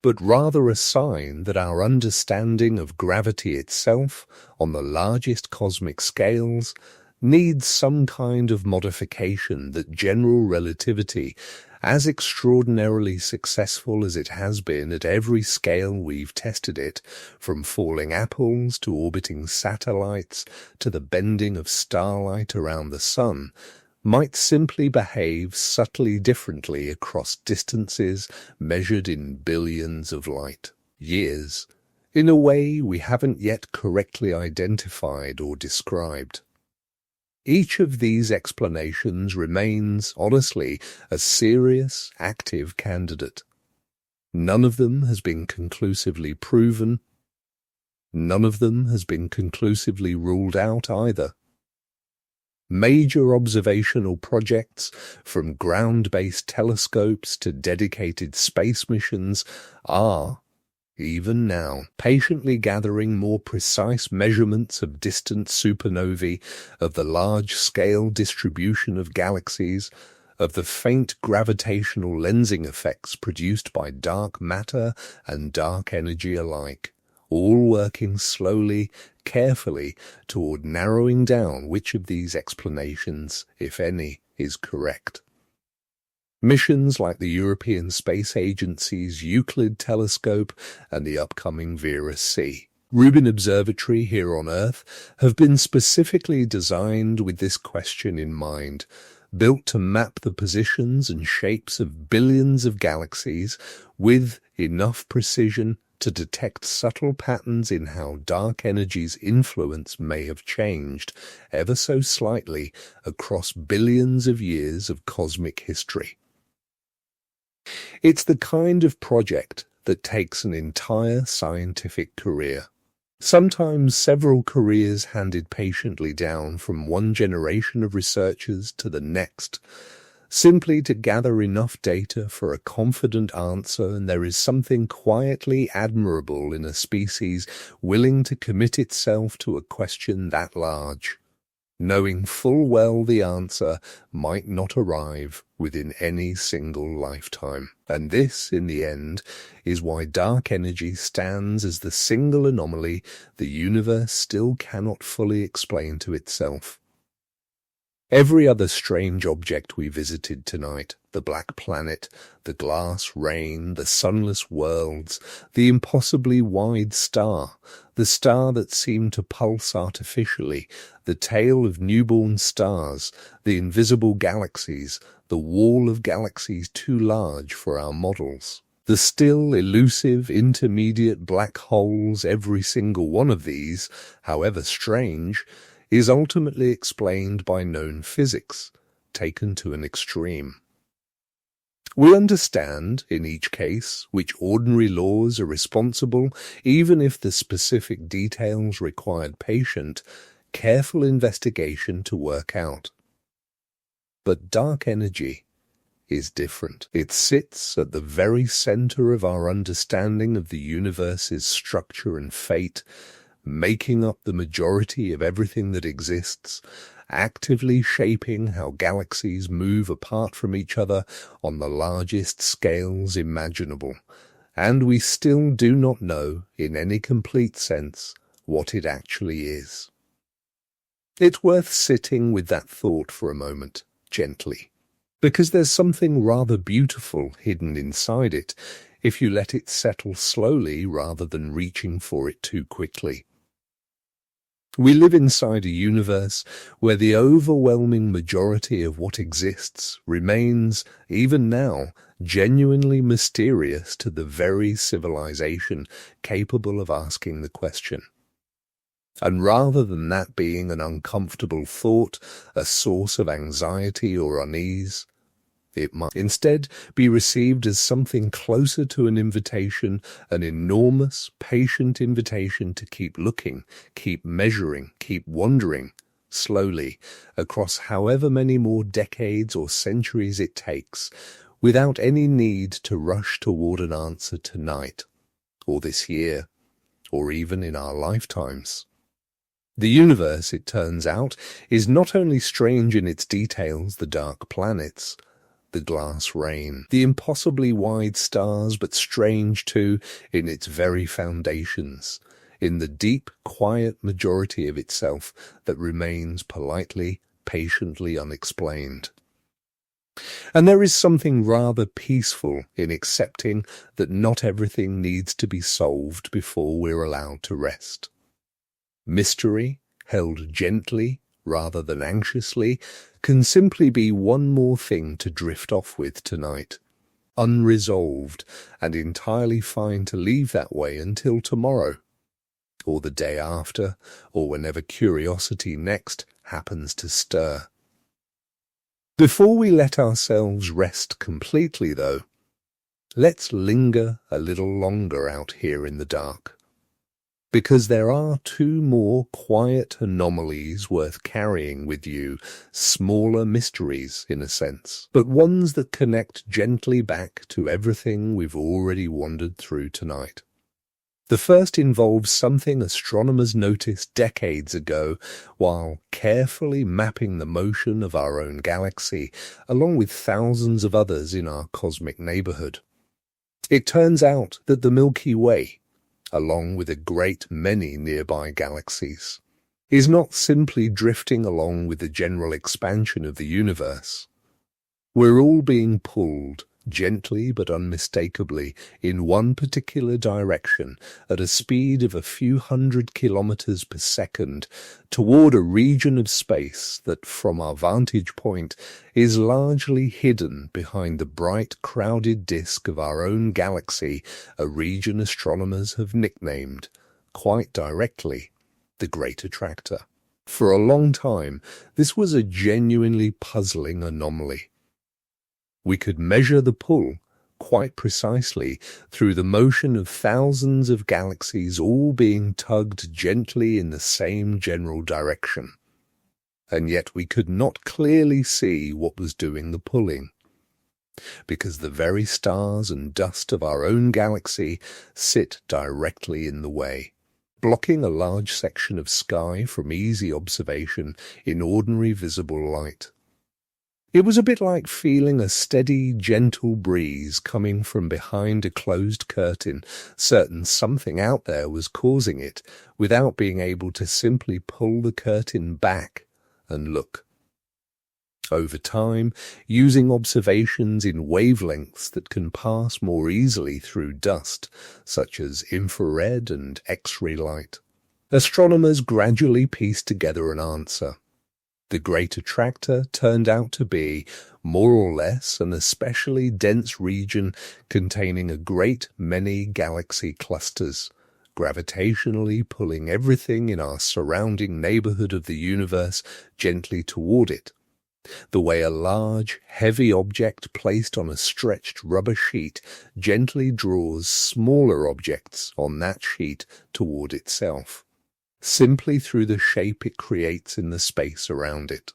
but rather a sign that our understanding of gravity itself, on the largest cosmic scales, needs some kind of modification that general relativity, as extraordinarily successful as it has been at every scale we've tested it, from falling apples to orbiting satellites to the bending of starlight around the sun, might simply behave subtly differently across distances measured in billions of light years, in a way we haven't yet correctly identified or described. Each of these explanations remains, honestly, a serious, active candidate. None of them has been conclusively proven. None of them has been conclusively ruled out either. Major observational projects, from ground-based telescopes to dedicated space missions, are, even now, patiently gathering more precise measurements of distant supernovae, of the large-scale distribution of galaxies, of the faint gravitational lensing effects produced by dark matter and dark energy alike, all working slowly, carefully, toward narrowing down which of these explanations, if any, is correct. Missions like the European Space Agency's Euclid telescope and the upcoming Vera-C, Rubin Observatory here on Earth, have been specifically designed with this question in mind, built to map the positions and shapes of billions of galaxies with enough precision to detect subtle patterns in how dark energy's influence may have changed, ever so slightly, across billions of years of cosmic history. It's the kind of project that takes an entire scientific career, sometimes several careers handed patiently down from one generation of researchers to the next, simply to gather enough data for a confident answer, and there is something quietly admirable in a species willing to commit itself to a question that large, knowing full well the answer might not arrive within any single lifetime. And this, in the end, is why dark energy stands as the single anomaly the universe still cannot fully explain to itself. Every other strange object we visited tonight, the black planet, the glass rain, the sunless worlds, the impossibly wide star, the star that seemed to pulse artificially, the tail of newborn stars, the invisible galaxies, the wall of galaxies too large for our models, the still elusive intermediate black holes, every single one of these, however strange, is ultimately explained by known physics, taken to an extreme. We understand, in each case, which ordinary laws are responsible, even if the specific details required patient, careful investigation to work out. But dark energy is different. It sits at the very center of our understanding of the universe's structure and fate, making up the majority of everything that exists, actively shaping how galaxies move apart from each other on the largest scales imaginable, and we still do not know, in any complete sense, what it actually is. It's worth sitting with that thought for a moment, gently, because there's something rather beautiful hidden inside it if you let it settle slowly rather than reaching for it too quickly. We live inside a universe where the overwhelming majority of what exists remains, even now, genuinely mysterious to the very civilization capable of asking the question. And rather than that being an uncomfortable thought, a source of anxiety or unease, it might instead be received as something closer to an invitation, an enormous, patient invitation to keep looking, keep measuring, keep wondering, slowly, across however many more decades or centuries it takes, without any need to rush toward an answer tonight, or this year, or even in our lifetimes. The universe, it turns out, is not only strange in its details, the dark planets, the glass rain, the impossibly wide stars, but strange too in its very foundations, in the deep, quiet majority of itself that remains politely, patiently unexplained. And there is something rather peaceful in accepting that not everything needs to be solved before we're allowed to rest. Mystery, held gently rather than anxiously, can simply be one more thing to drift off with tonight, unresolved and entirely fine to leave that way until tomorrow, or the day after, or whenever curiosity next happens to stir. Before we let ourselves rest completely, though, let's linger a little longer out here in the dark, because there are two more quiet anomalies worth carrying with you, smaller mysteries in a sense, but ones that connect gently back to everything we've already wandered through tonight. The first involves something astronomers noticed decades ago while carefully mapping the motion of our own galaxy, along with thousands of others in our cosmic neighborhood. It turns out that the Milky Way, along with a great many nearby galaxies, is not simply drifting along with the general expansion of the universe. We're all being pulled, gently but unmistakably, in one particular direction at a speed of a few hundred kilometers per second toward a region of space that, from our vantage point, is largely hidden behind the bright, crowded disk of our own galaxy, a region astronomers have nicknamed, quite directly, the Great Attractor. For a long time, this was a genuinely puzzling anomaly. We could measure the pull quite precisely through the motion of thousands of galaxies all being tugged gently in the same general direction. And yet we could not clearly see what was doing the pulling, because the very stars and dust of our own galaxy sit directly in the way, blocking a large section of sky from easy observation in ordinary visible light. It was a bit like feeling a steady, gentle breeze coming from behind a closed curtain, certain something out there was causing it, without being able to simply pull the curtain back and look. Over time, using observations in wavelengths that can pass more easily through dust, such as infrared and X-ray light, astronomers gradually pieced together an answer. The Great Attractor turned out to be, more or less, an especially dense region containing a great many galaxy clusters, gravitationally pulling everything in our surrounding neighborhood of the universe gently toward it, the way a large, heavy object placed on a stretched rubber sheet gently draws smaller objects on that sheet toward itself, simply through the shape it creates in the space around it.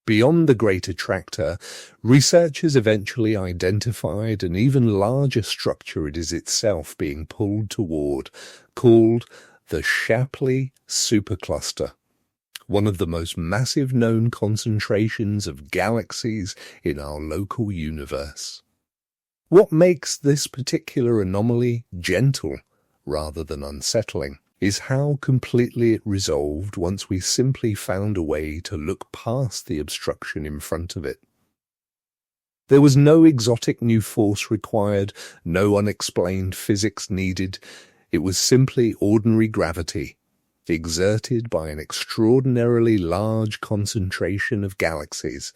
Beyond the Great Attractor, researchers eventually identified an even larger structure it is itself being pulled toward, called the Shapley supercluster, one of the most massive known concentrations of galaxies in our local universe. What makes this particular anomaly gentle rather than unsettling is how completely it resolved once we simply found a way to look past the obstruction in front of it. There was no exotic new force required, no unexplained physics needed. It was simply ordinary gravity, exerted by an extraordinarily large concentration of galaxies,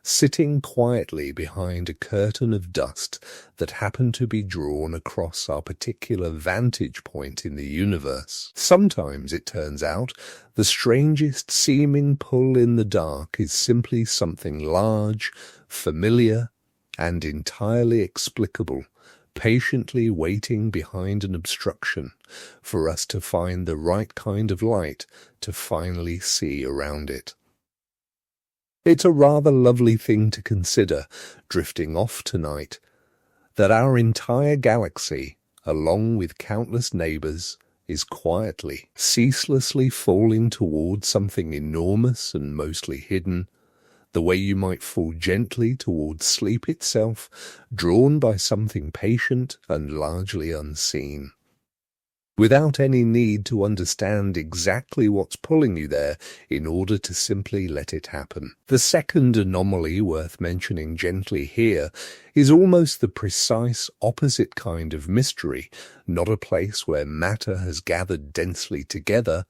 sitting quietly behind a curtain of dust that happened to be drawn across our particular vantage point in the universe. Sometimes, it turns out, the strangest seeming pull in the dark is simply something large, familiar, and entirely explicable, patiently waiting behind an obstruction for us to find the right kind of light to finally see around it. It's a rather lovely thing to consider, drifting off tonight, that our entire galaxy, along with countless neighbors, is quietly, ceaselessly falling towards something enormous and mostly hidden, the way you might fall gently towards sleep itself, drawn by something patient and largely unseen, without any need to understand exactly what's pulling you there in order to simply let it happen. The second anomaly worth mentioning gently here is almost the precise opposite kind of mystery, not a place where matter has gathered densely together,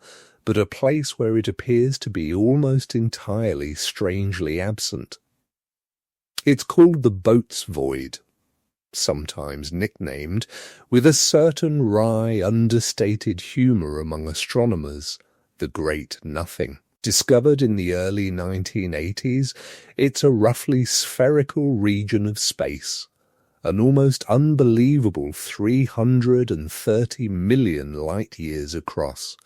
but a place where it appears to be almost entirely strangely absent. It's called the Boat's Void, sometimes nicknamed, with a certain wry, understated humour among astronomers, the Great Nothing. Discovered in the early 1980s, it's a roughly spherical region of space, an almost unbelievable 330 million light-years across,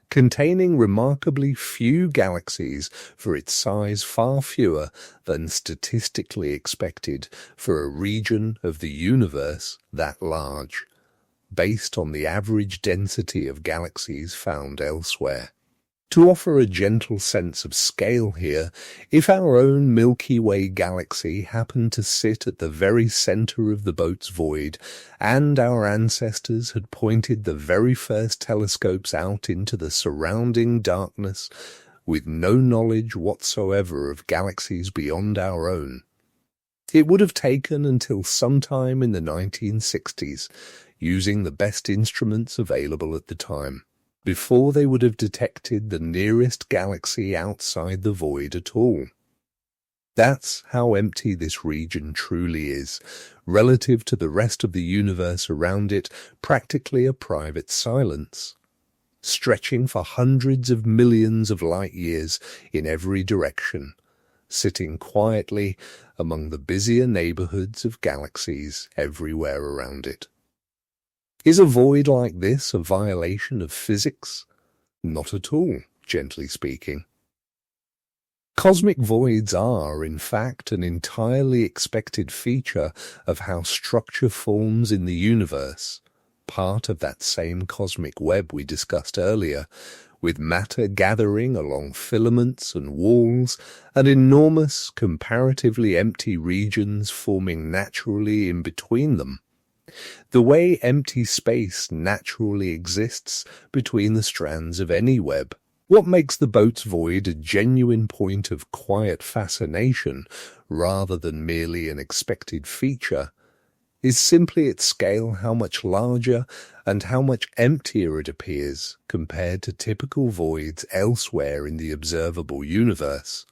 containing remarkably few galaxies for its size, far fewer than statistically expected for a region of the universe that large, based on the average density of galaxies found elsewhere. To offer a gentle sense of scale here, if our own Milky Way galaxy happened to sit at the very centre of the Boat's Void, and our ancestors had pointed the very first telescopes out into the surrounding darkness, with no knowledge whatsoever of galaxies beyond our own, it would have taken until sometime in the 1960s, using the best instruments available at the time, before they would have detected the nearest galaxy outside the void at all. That's how empty this region truly is, relative to the rest of the universe around it, practically a private silence, stretching for hundreds of millions of light-years in every direction, sitting quietly among the busier neighborhoods of galaxies everywhere around it. Is a void like this a violation of physics? Not at all, gently speaking. Cosmic voids are, in fact, an entirely expected feature of how structure forms in the universe, part of that same cosmic web we discussed earlier, with matter gathering along filaments and walls, and enormous, comparatively empty regions forming naturally in between them. The way empty space naturally exists between the strands of any web. What makes the Boat's Void a genuine point of quiet fascination, rather than merely an expected feature, is simply its scale, how much larger and how much emptier it appears compared to typical voids elsewhere in the observable universe,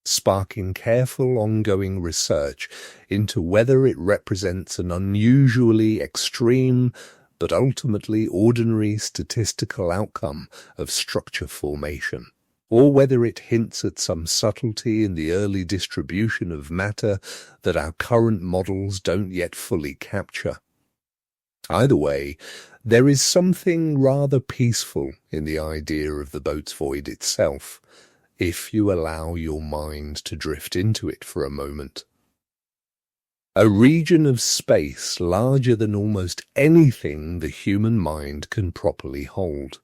sparking careful ongoing research into whether it represents an unusually extreme but ultimately ordinary statistical outcome of structure formation, or whether it hints at some subtlety in the early distribution of matter that our current models don't yet fully capture. Either way, there is something rather peaceful in the idea of the Boat's Void itself, if you allow your mind to drift into it for a moment. A region of space larger than almost anything the human mind can properly hold,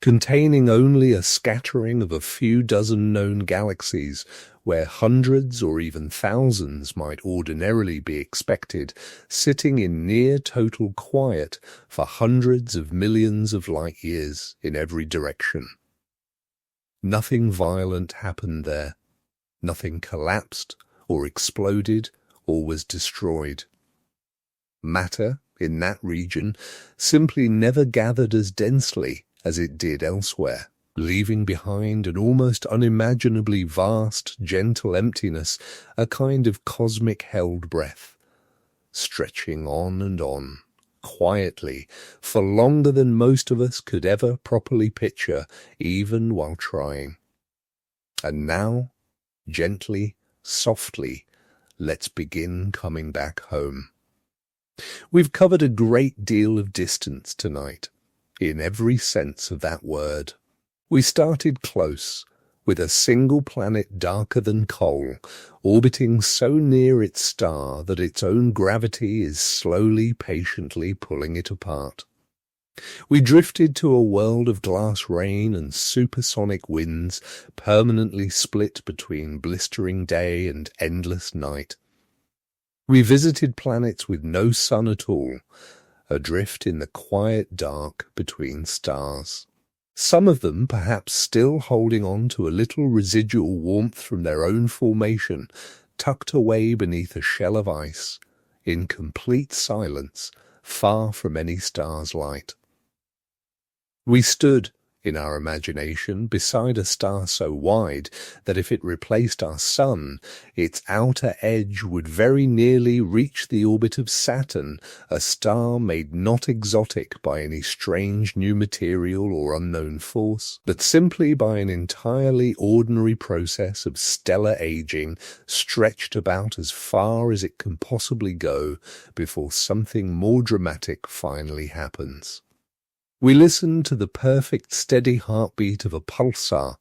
containing only a scattering of a few dozen known galaxies where hundreds or even thousands might ordinarily be expected, sitting in near total quiet for hundreds of millions of light-years in every direction. Nothing violent happened there. Nothing collapsed or exploded or was destroyed. Matter in that region simply never gathered as densely as it did elsewhere, leaving behind an almost unimaginably vast, gentle emptiness, a kind of cosmic held breath, stretching on and on, quietly, for longer than most of us could ever properly picture, even while trying. And now, gently, softly, let's begin coming back home. We've covered a great deal of distance tonight, in every sense of that word. We started close, with a single planet darker than coal, orbiting so near its star that its own gravity is slowly, patiently pulling it apart. We drifted to a world of glass rain and supersonic winds, permanently split between blistering day and endless night. We visited planets with no sun at all, adrift in the quiet dark between stars. Some of them perhaps still holding on to a little residual warmth from their own formation, tucked away beneath a shell of ice, in complete silence, far from any star's light. We stood, in our imagination, beside a star so wide that if it replaced our sun, its outer edge would very nearly reach the orbit of Saturn, a star made not exotic by any strange new material or unknown force, but simply by an entirely ordinary process of stellar aging, stretched about as far as it can possibly go before something more dramatic finally happens. We listened to the perfect steady heartbeat of a pulsar,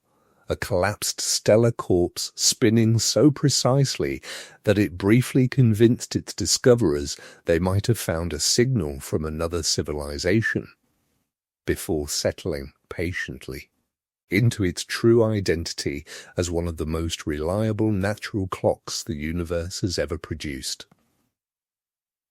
a collapsed stellar corpse spinning so precisely that it briefly convinced its discoverers they might have found a signal from another civilization, before settling patiently into its true identity as one of the most reliable natural clocks the universe has ever produced.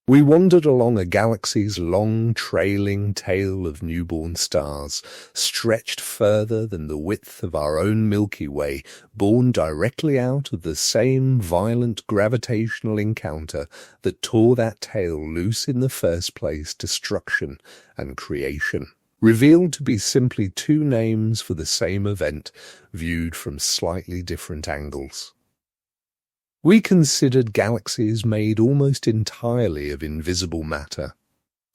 We wandered along a galaxy's long, trailing tail of newborn stars, stretched further than the width of our own Milky Way, born directly out of the same violent gravitational encounter that tore that tail loose in the first place, destruction and creation, revealed to be simply two names for the same event, viewed from slightly different angles. We considered galaxies made almost entirely of invisible matter,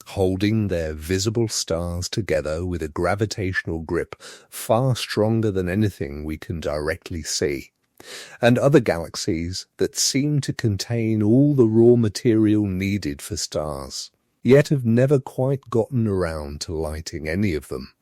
holding their visible stars together with a gravitational grip far stronger than anything we can directly see, and other galaxies that seem to contain all the raw material needed for stars, yet have never quite gotten around to lighting any of them.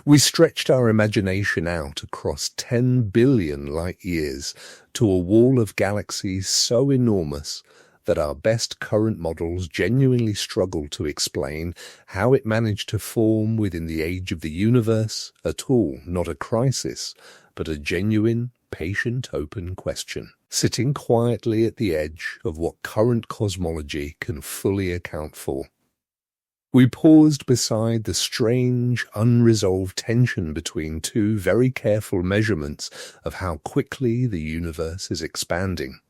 We stretched our imagination out across 10 billion light-years to a wall of galaxies so enormous that our best current models genuinely struggle to explain how it managed to form within the age of the universe at all, not a crisis, but a genuine, patient, open question, sitting quietly at the edge of what current cosmology can fully account for. We paused beside the strange, unresolved tension between two very careful measurements of how quickly the universe is expanding.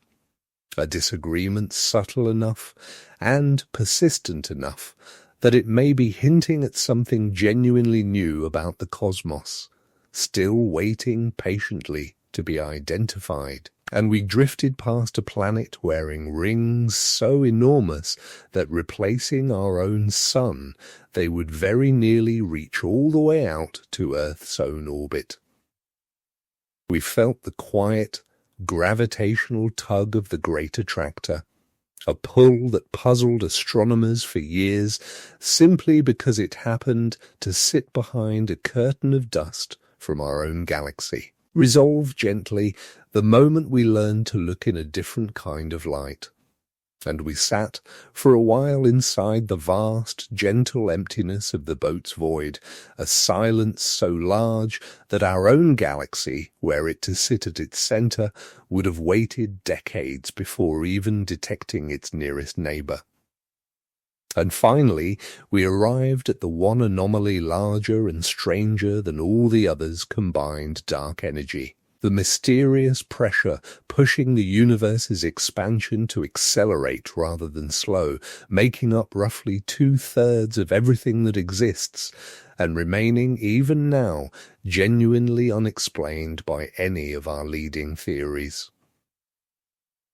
A disagreement subtle enough and persistent enough that it may be hinting at something genuinely new about the cosmos, still waiting patiently to be identified. And we drifted past a planet wearing rings so enormous that replacing our own sun, they would very nearly reach all the way out to Earth's own orbit. We felt the quiet, gravitational tug of the Great Attractor, a pull that puzzled astronomers for years simply because it happened to sit behind a curtain of dust from our own galaxy. Resolve gently the moment we learned to look in a different kind of light. And we sat for a while inside the vast, gentle emptiness of the boat's void, a silence so large that our own galaxy, were it to sit at its centre, would have waited decades before even detecting its nearest neighbour. And finally, we arrived at the one anomaly larger and stranger than all the others combined dark energy. The mysterious pressure pushing the universe's expansion to accelerate rather than slow, making up roughly 2/3 of everything that exists, and remaining even now genuinely unexplained by any of our leading theories.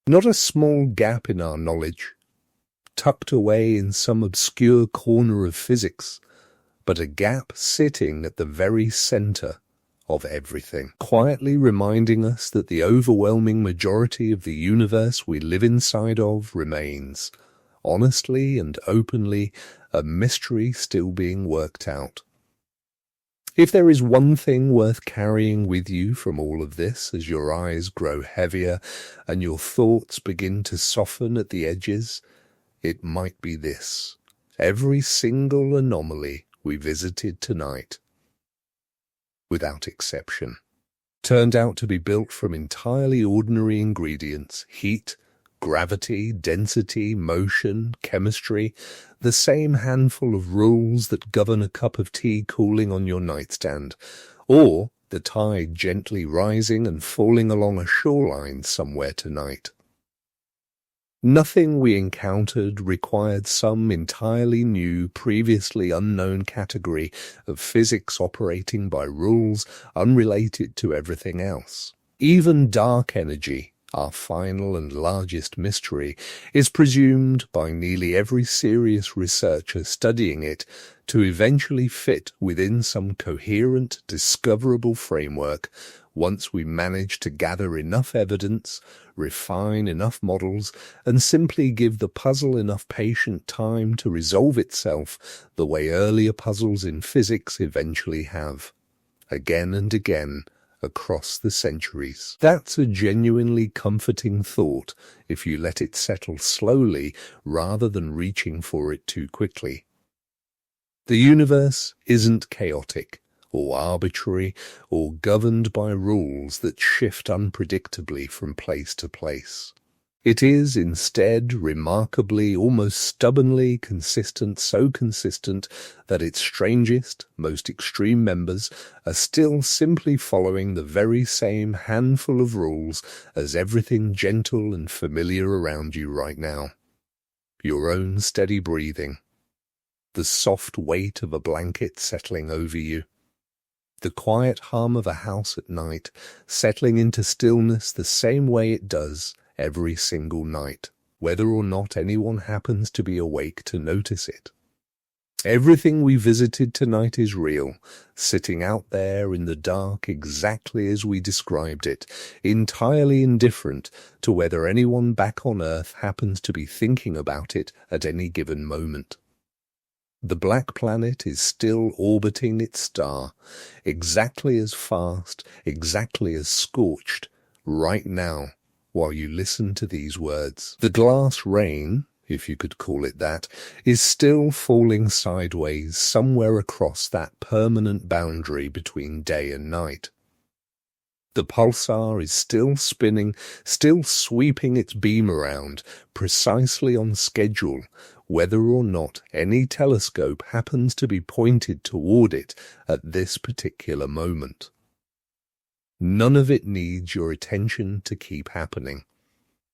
Not a small gap in our knowledge, tucked away in some obscure corner of physics, but a gap sitting at the very centre of everything, quietly reminding us that the overwhelming majority of the universe we live inside of remains, honestly and openly, a mystery still being worked out. If there is one thing worth carrying with you from all of this as your eyes grow heavier and your thoughts begin to soften at the edges, it might be this. every single anomaly we visited tonight, without exception, turned out to be built from entirely ordinary ingredients: heat, gravity, density, motion, chemistry, the same handful of rules that govern a cup of tea cooling on your nightstand, or the tide gently rising and falling along a shoreline somewhere tonight. Nothing we encountered required some entirely new, previously unknown category of physics operating by rules unrelated to everything else. Even dark energy, our final and largest mystery, is presumed by nearly every serious researcher studying it to eventually fit within some coherent, discoverable framework once we manage to gather enough evidence, refine enough models, and simply give the puzzle enough patient time to resolve itself the way earlier puzzles in physics eventually have, again and again, across the centuries. That's a genuinely comforting thought if you let it settle slowly rather than reaching for it too quickly. The universe isn't chaotic, or arbitrary, or governed by rules that shift unpredictably from place to place. It is instead remarkably, almost stubbornly consistent, so consistent that its strangest, most extreme members are still simply following the very same handful of rules as everything gentle and familiar around you right now. Your own steady breathing, the soft weight of a blanket settling over you, the quiet hum of a house at night settling into stillness the same way it does every single night, whether or not anyone happens to be awake to notice it. Everything we visited tonight is real, sitting out there in the dark exactly as we described it, entirely indifferent to whether anyone back on Earth happens to be thinking about it at any given moment. The black planet is still orbiting its star, exactly as fast, exactly as scorched, right now, while you listen to these words. The glass rain, if you could call it that, is still falling sideways somewhere across that permanent boundary between day and night. The pulsar is still spinning, still sweeping its beam around, precisely on schedule, whether or not any telescope happens to be pointed toward it at this particular moment. None of it needs your attention to keep happening.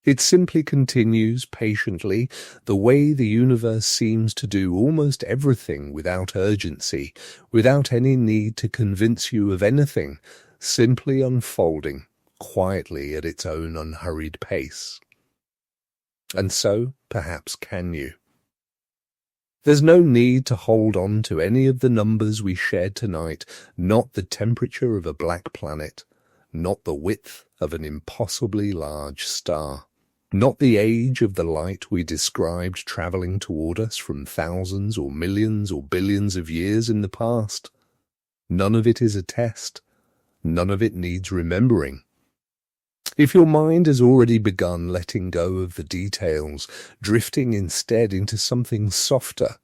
It simply continues patiently the way the universe seems to do almost everything without urgency, without any need to convince you of anything, simply unfolding quietly at its own unhurried pace. And so, perhaps, can you. There's no need to hold on to any of the numbers we shared tonight, not the temperature of a black planet, not the width of an impossibly large star, not the age of the light we described traveling toward us from thousands or millions or billions of years in the past. None of it is a test. None of it needs remembering. If your mind has already begun letting go of the details, drifting instead into something softer,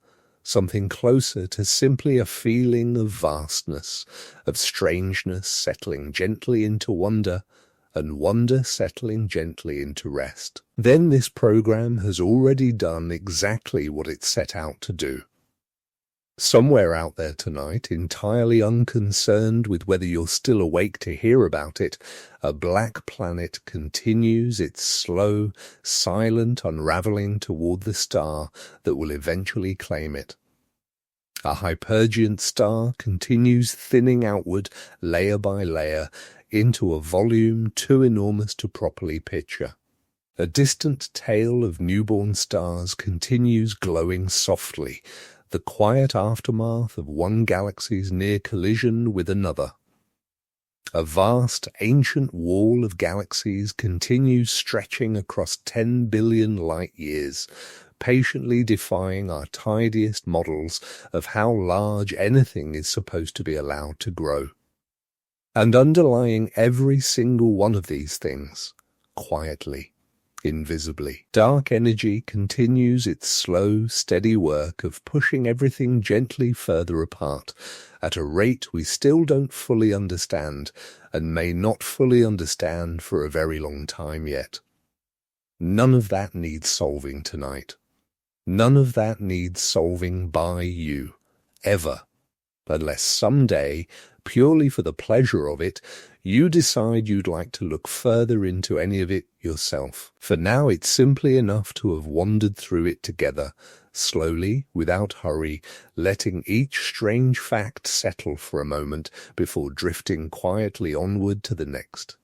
something closer to simply a feeling of vastness, of strangeness settling gently into wonder, and wonder settling gently into rest, then this program has already done exactly what it set out to do. Somewhere out there tonight, entirely unconcerned with whether you're still awake to hear about it, a black planet continues its slow, silent unraveling toward the star that will eventually claim it. A hypergent star continues thinning outward, layer by layer, into a volume too enormous to properly picture. A distant tail of newborn stars continues glowing softly, the quiet aftermath of one galaxy's near collision with another. A vast, ancient wall of galaxies continues stretching across 10 billion light-years, patiently defying our tidiest models of how large anything is supposed to be allowed to grow. And underlying every single one of these things, quietly, invisibly. Dark energy continues its slow, steady work of pushing everything gently further apart, at a rate we still don't fully understand, and may not fully understand for a very long time yet. None of that needs solving tonight. None of that needs solving by you, ever, unless someday, purely for the pleasure of it, you decide you'd like to look further into any of it yourself. For now, it's simply enough to have wandered through it together, slowly, without hurry, letting each strange fact settle for a moment before drifting quietly onward to the next.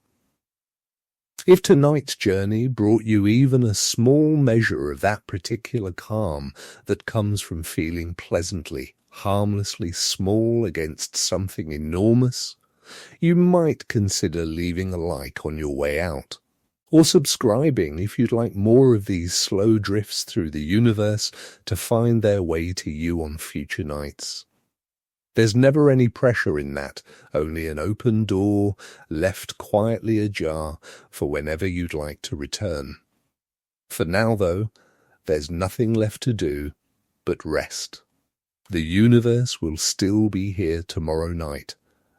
If tonight's journey brought you even a small measure of that particular calm that comes from feeling pleasantly, harmlessly small against something enormous, you might consider leaving a like on your way out, or subscribing if you'd like more of these slow drifts through the universe to find their way to you on future nights. There's never any pressure in that, only an open door left quietly ajar for whenever you'd like to return. For now, though, there's nothing left to do but rest. The universe will still be here tomorrow night,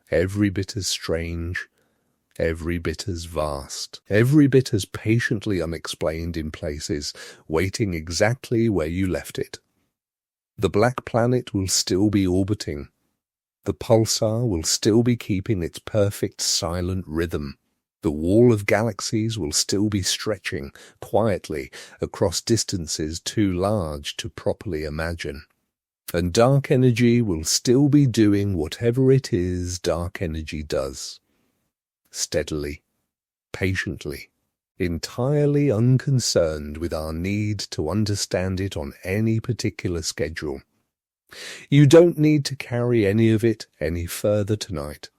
every bit as strange, every bit as vast, every bit as patiently unexplained in places, waiting exactly where you left it. The black planet will still be orbiting. The pulsar will still be keeping its perfect silent rhythm. The wall of galaxies will still be stretching quietly across distances too large to properly imagine. And dark energy will still be doing whatever it is dark energy does. Steadily, patiently, entirely unconcerned with our need to understand it on any particular schedule. You don't need to carry any of it any further tonight.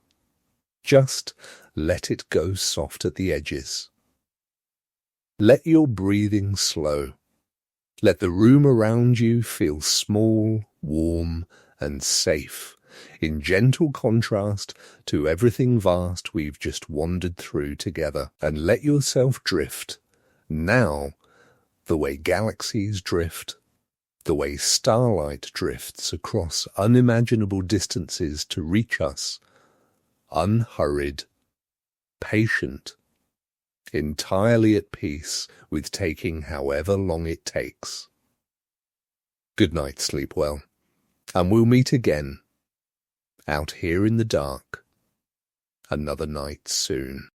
Just let it go soft at the edges. Let your breathing slow. Let the room around you feel small, warm, and safe, in gentle contrast to everything vast we've just wandered through together. And let yourself drift, now, the way galaxies drift, the way starlight drifts across unimaginable distances to reach us, unhurried, patient, entirely at peace with taking however long it takes. Good night, sleep well, and we'll meet again, out here in the dark, another night soon.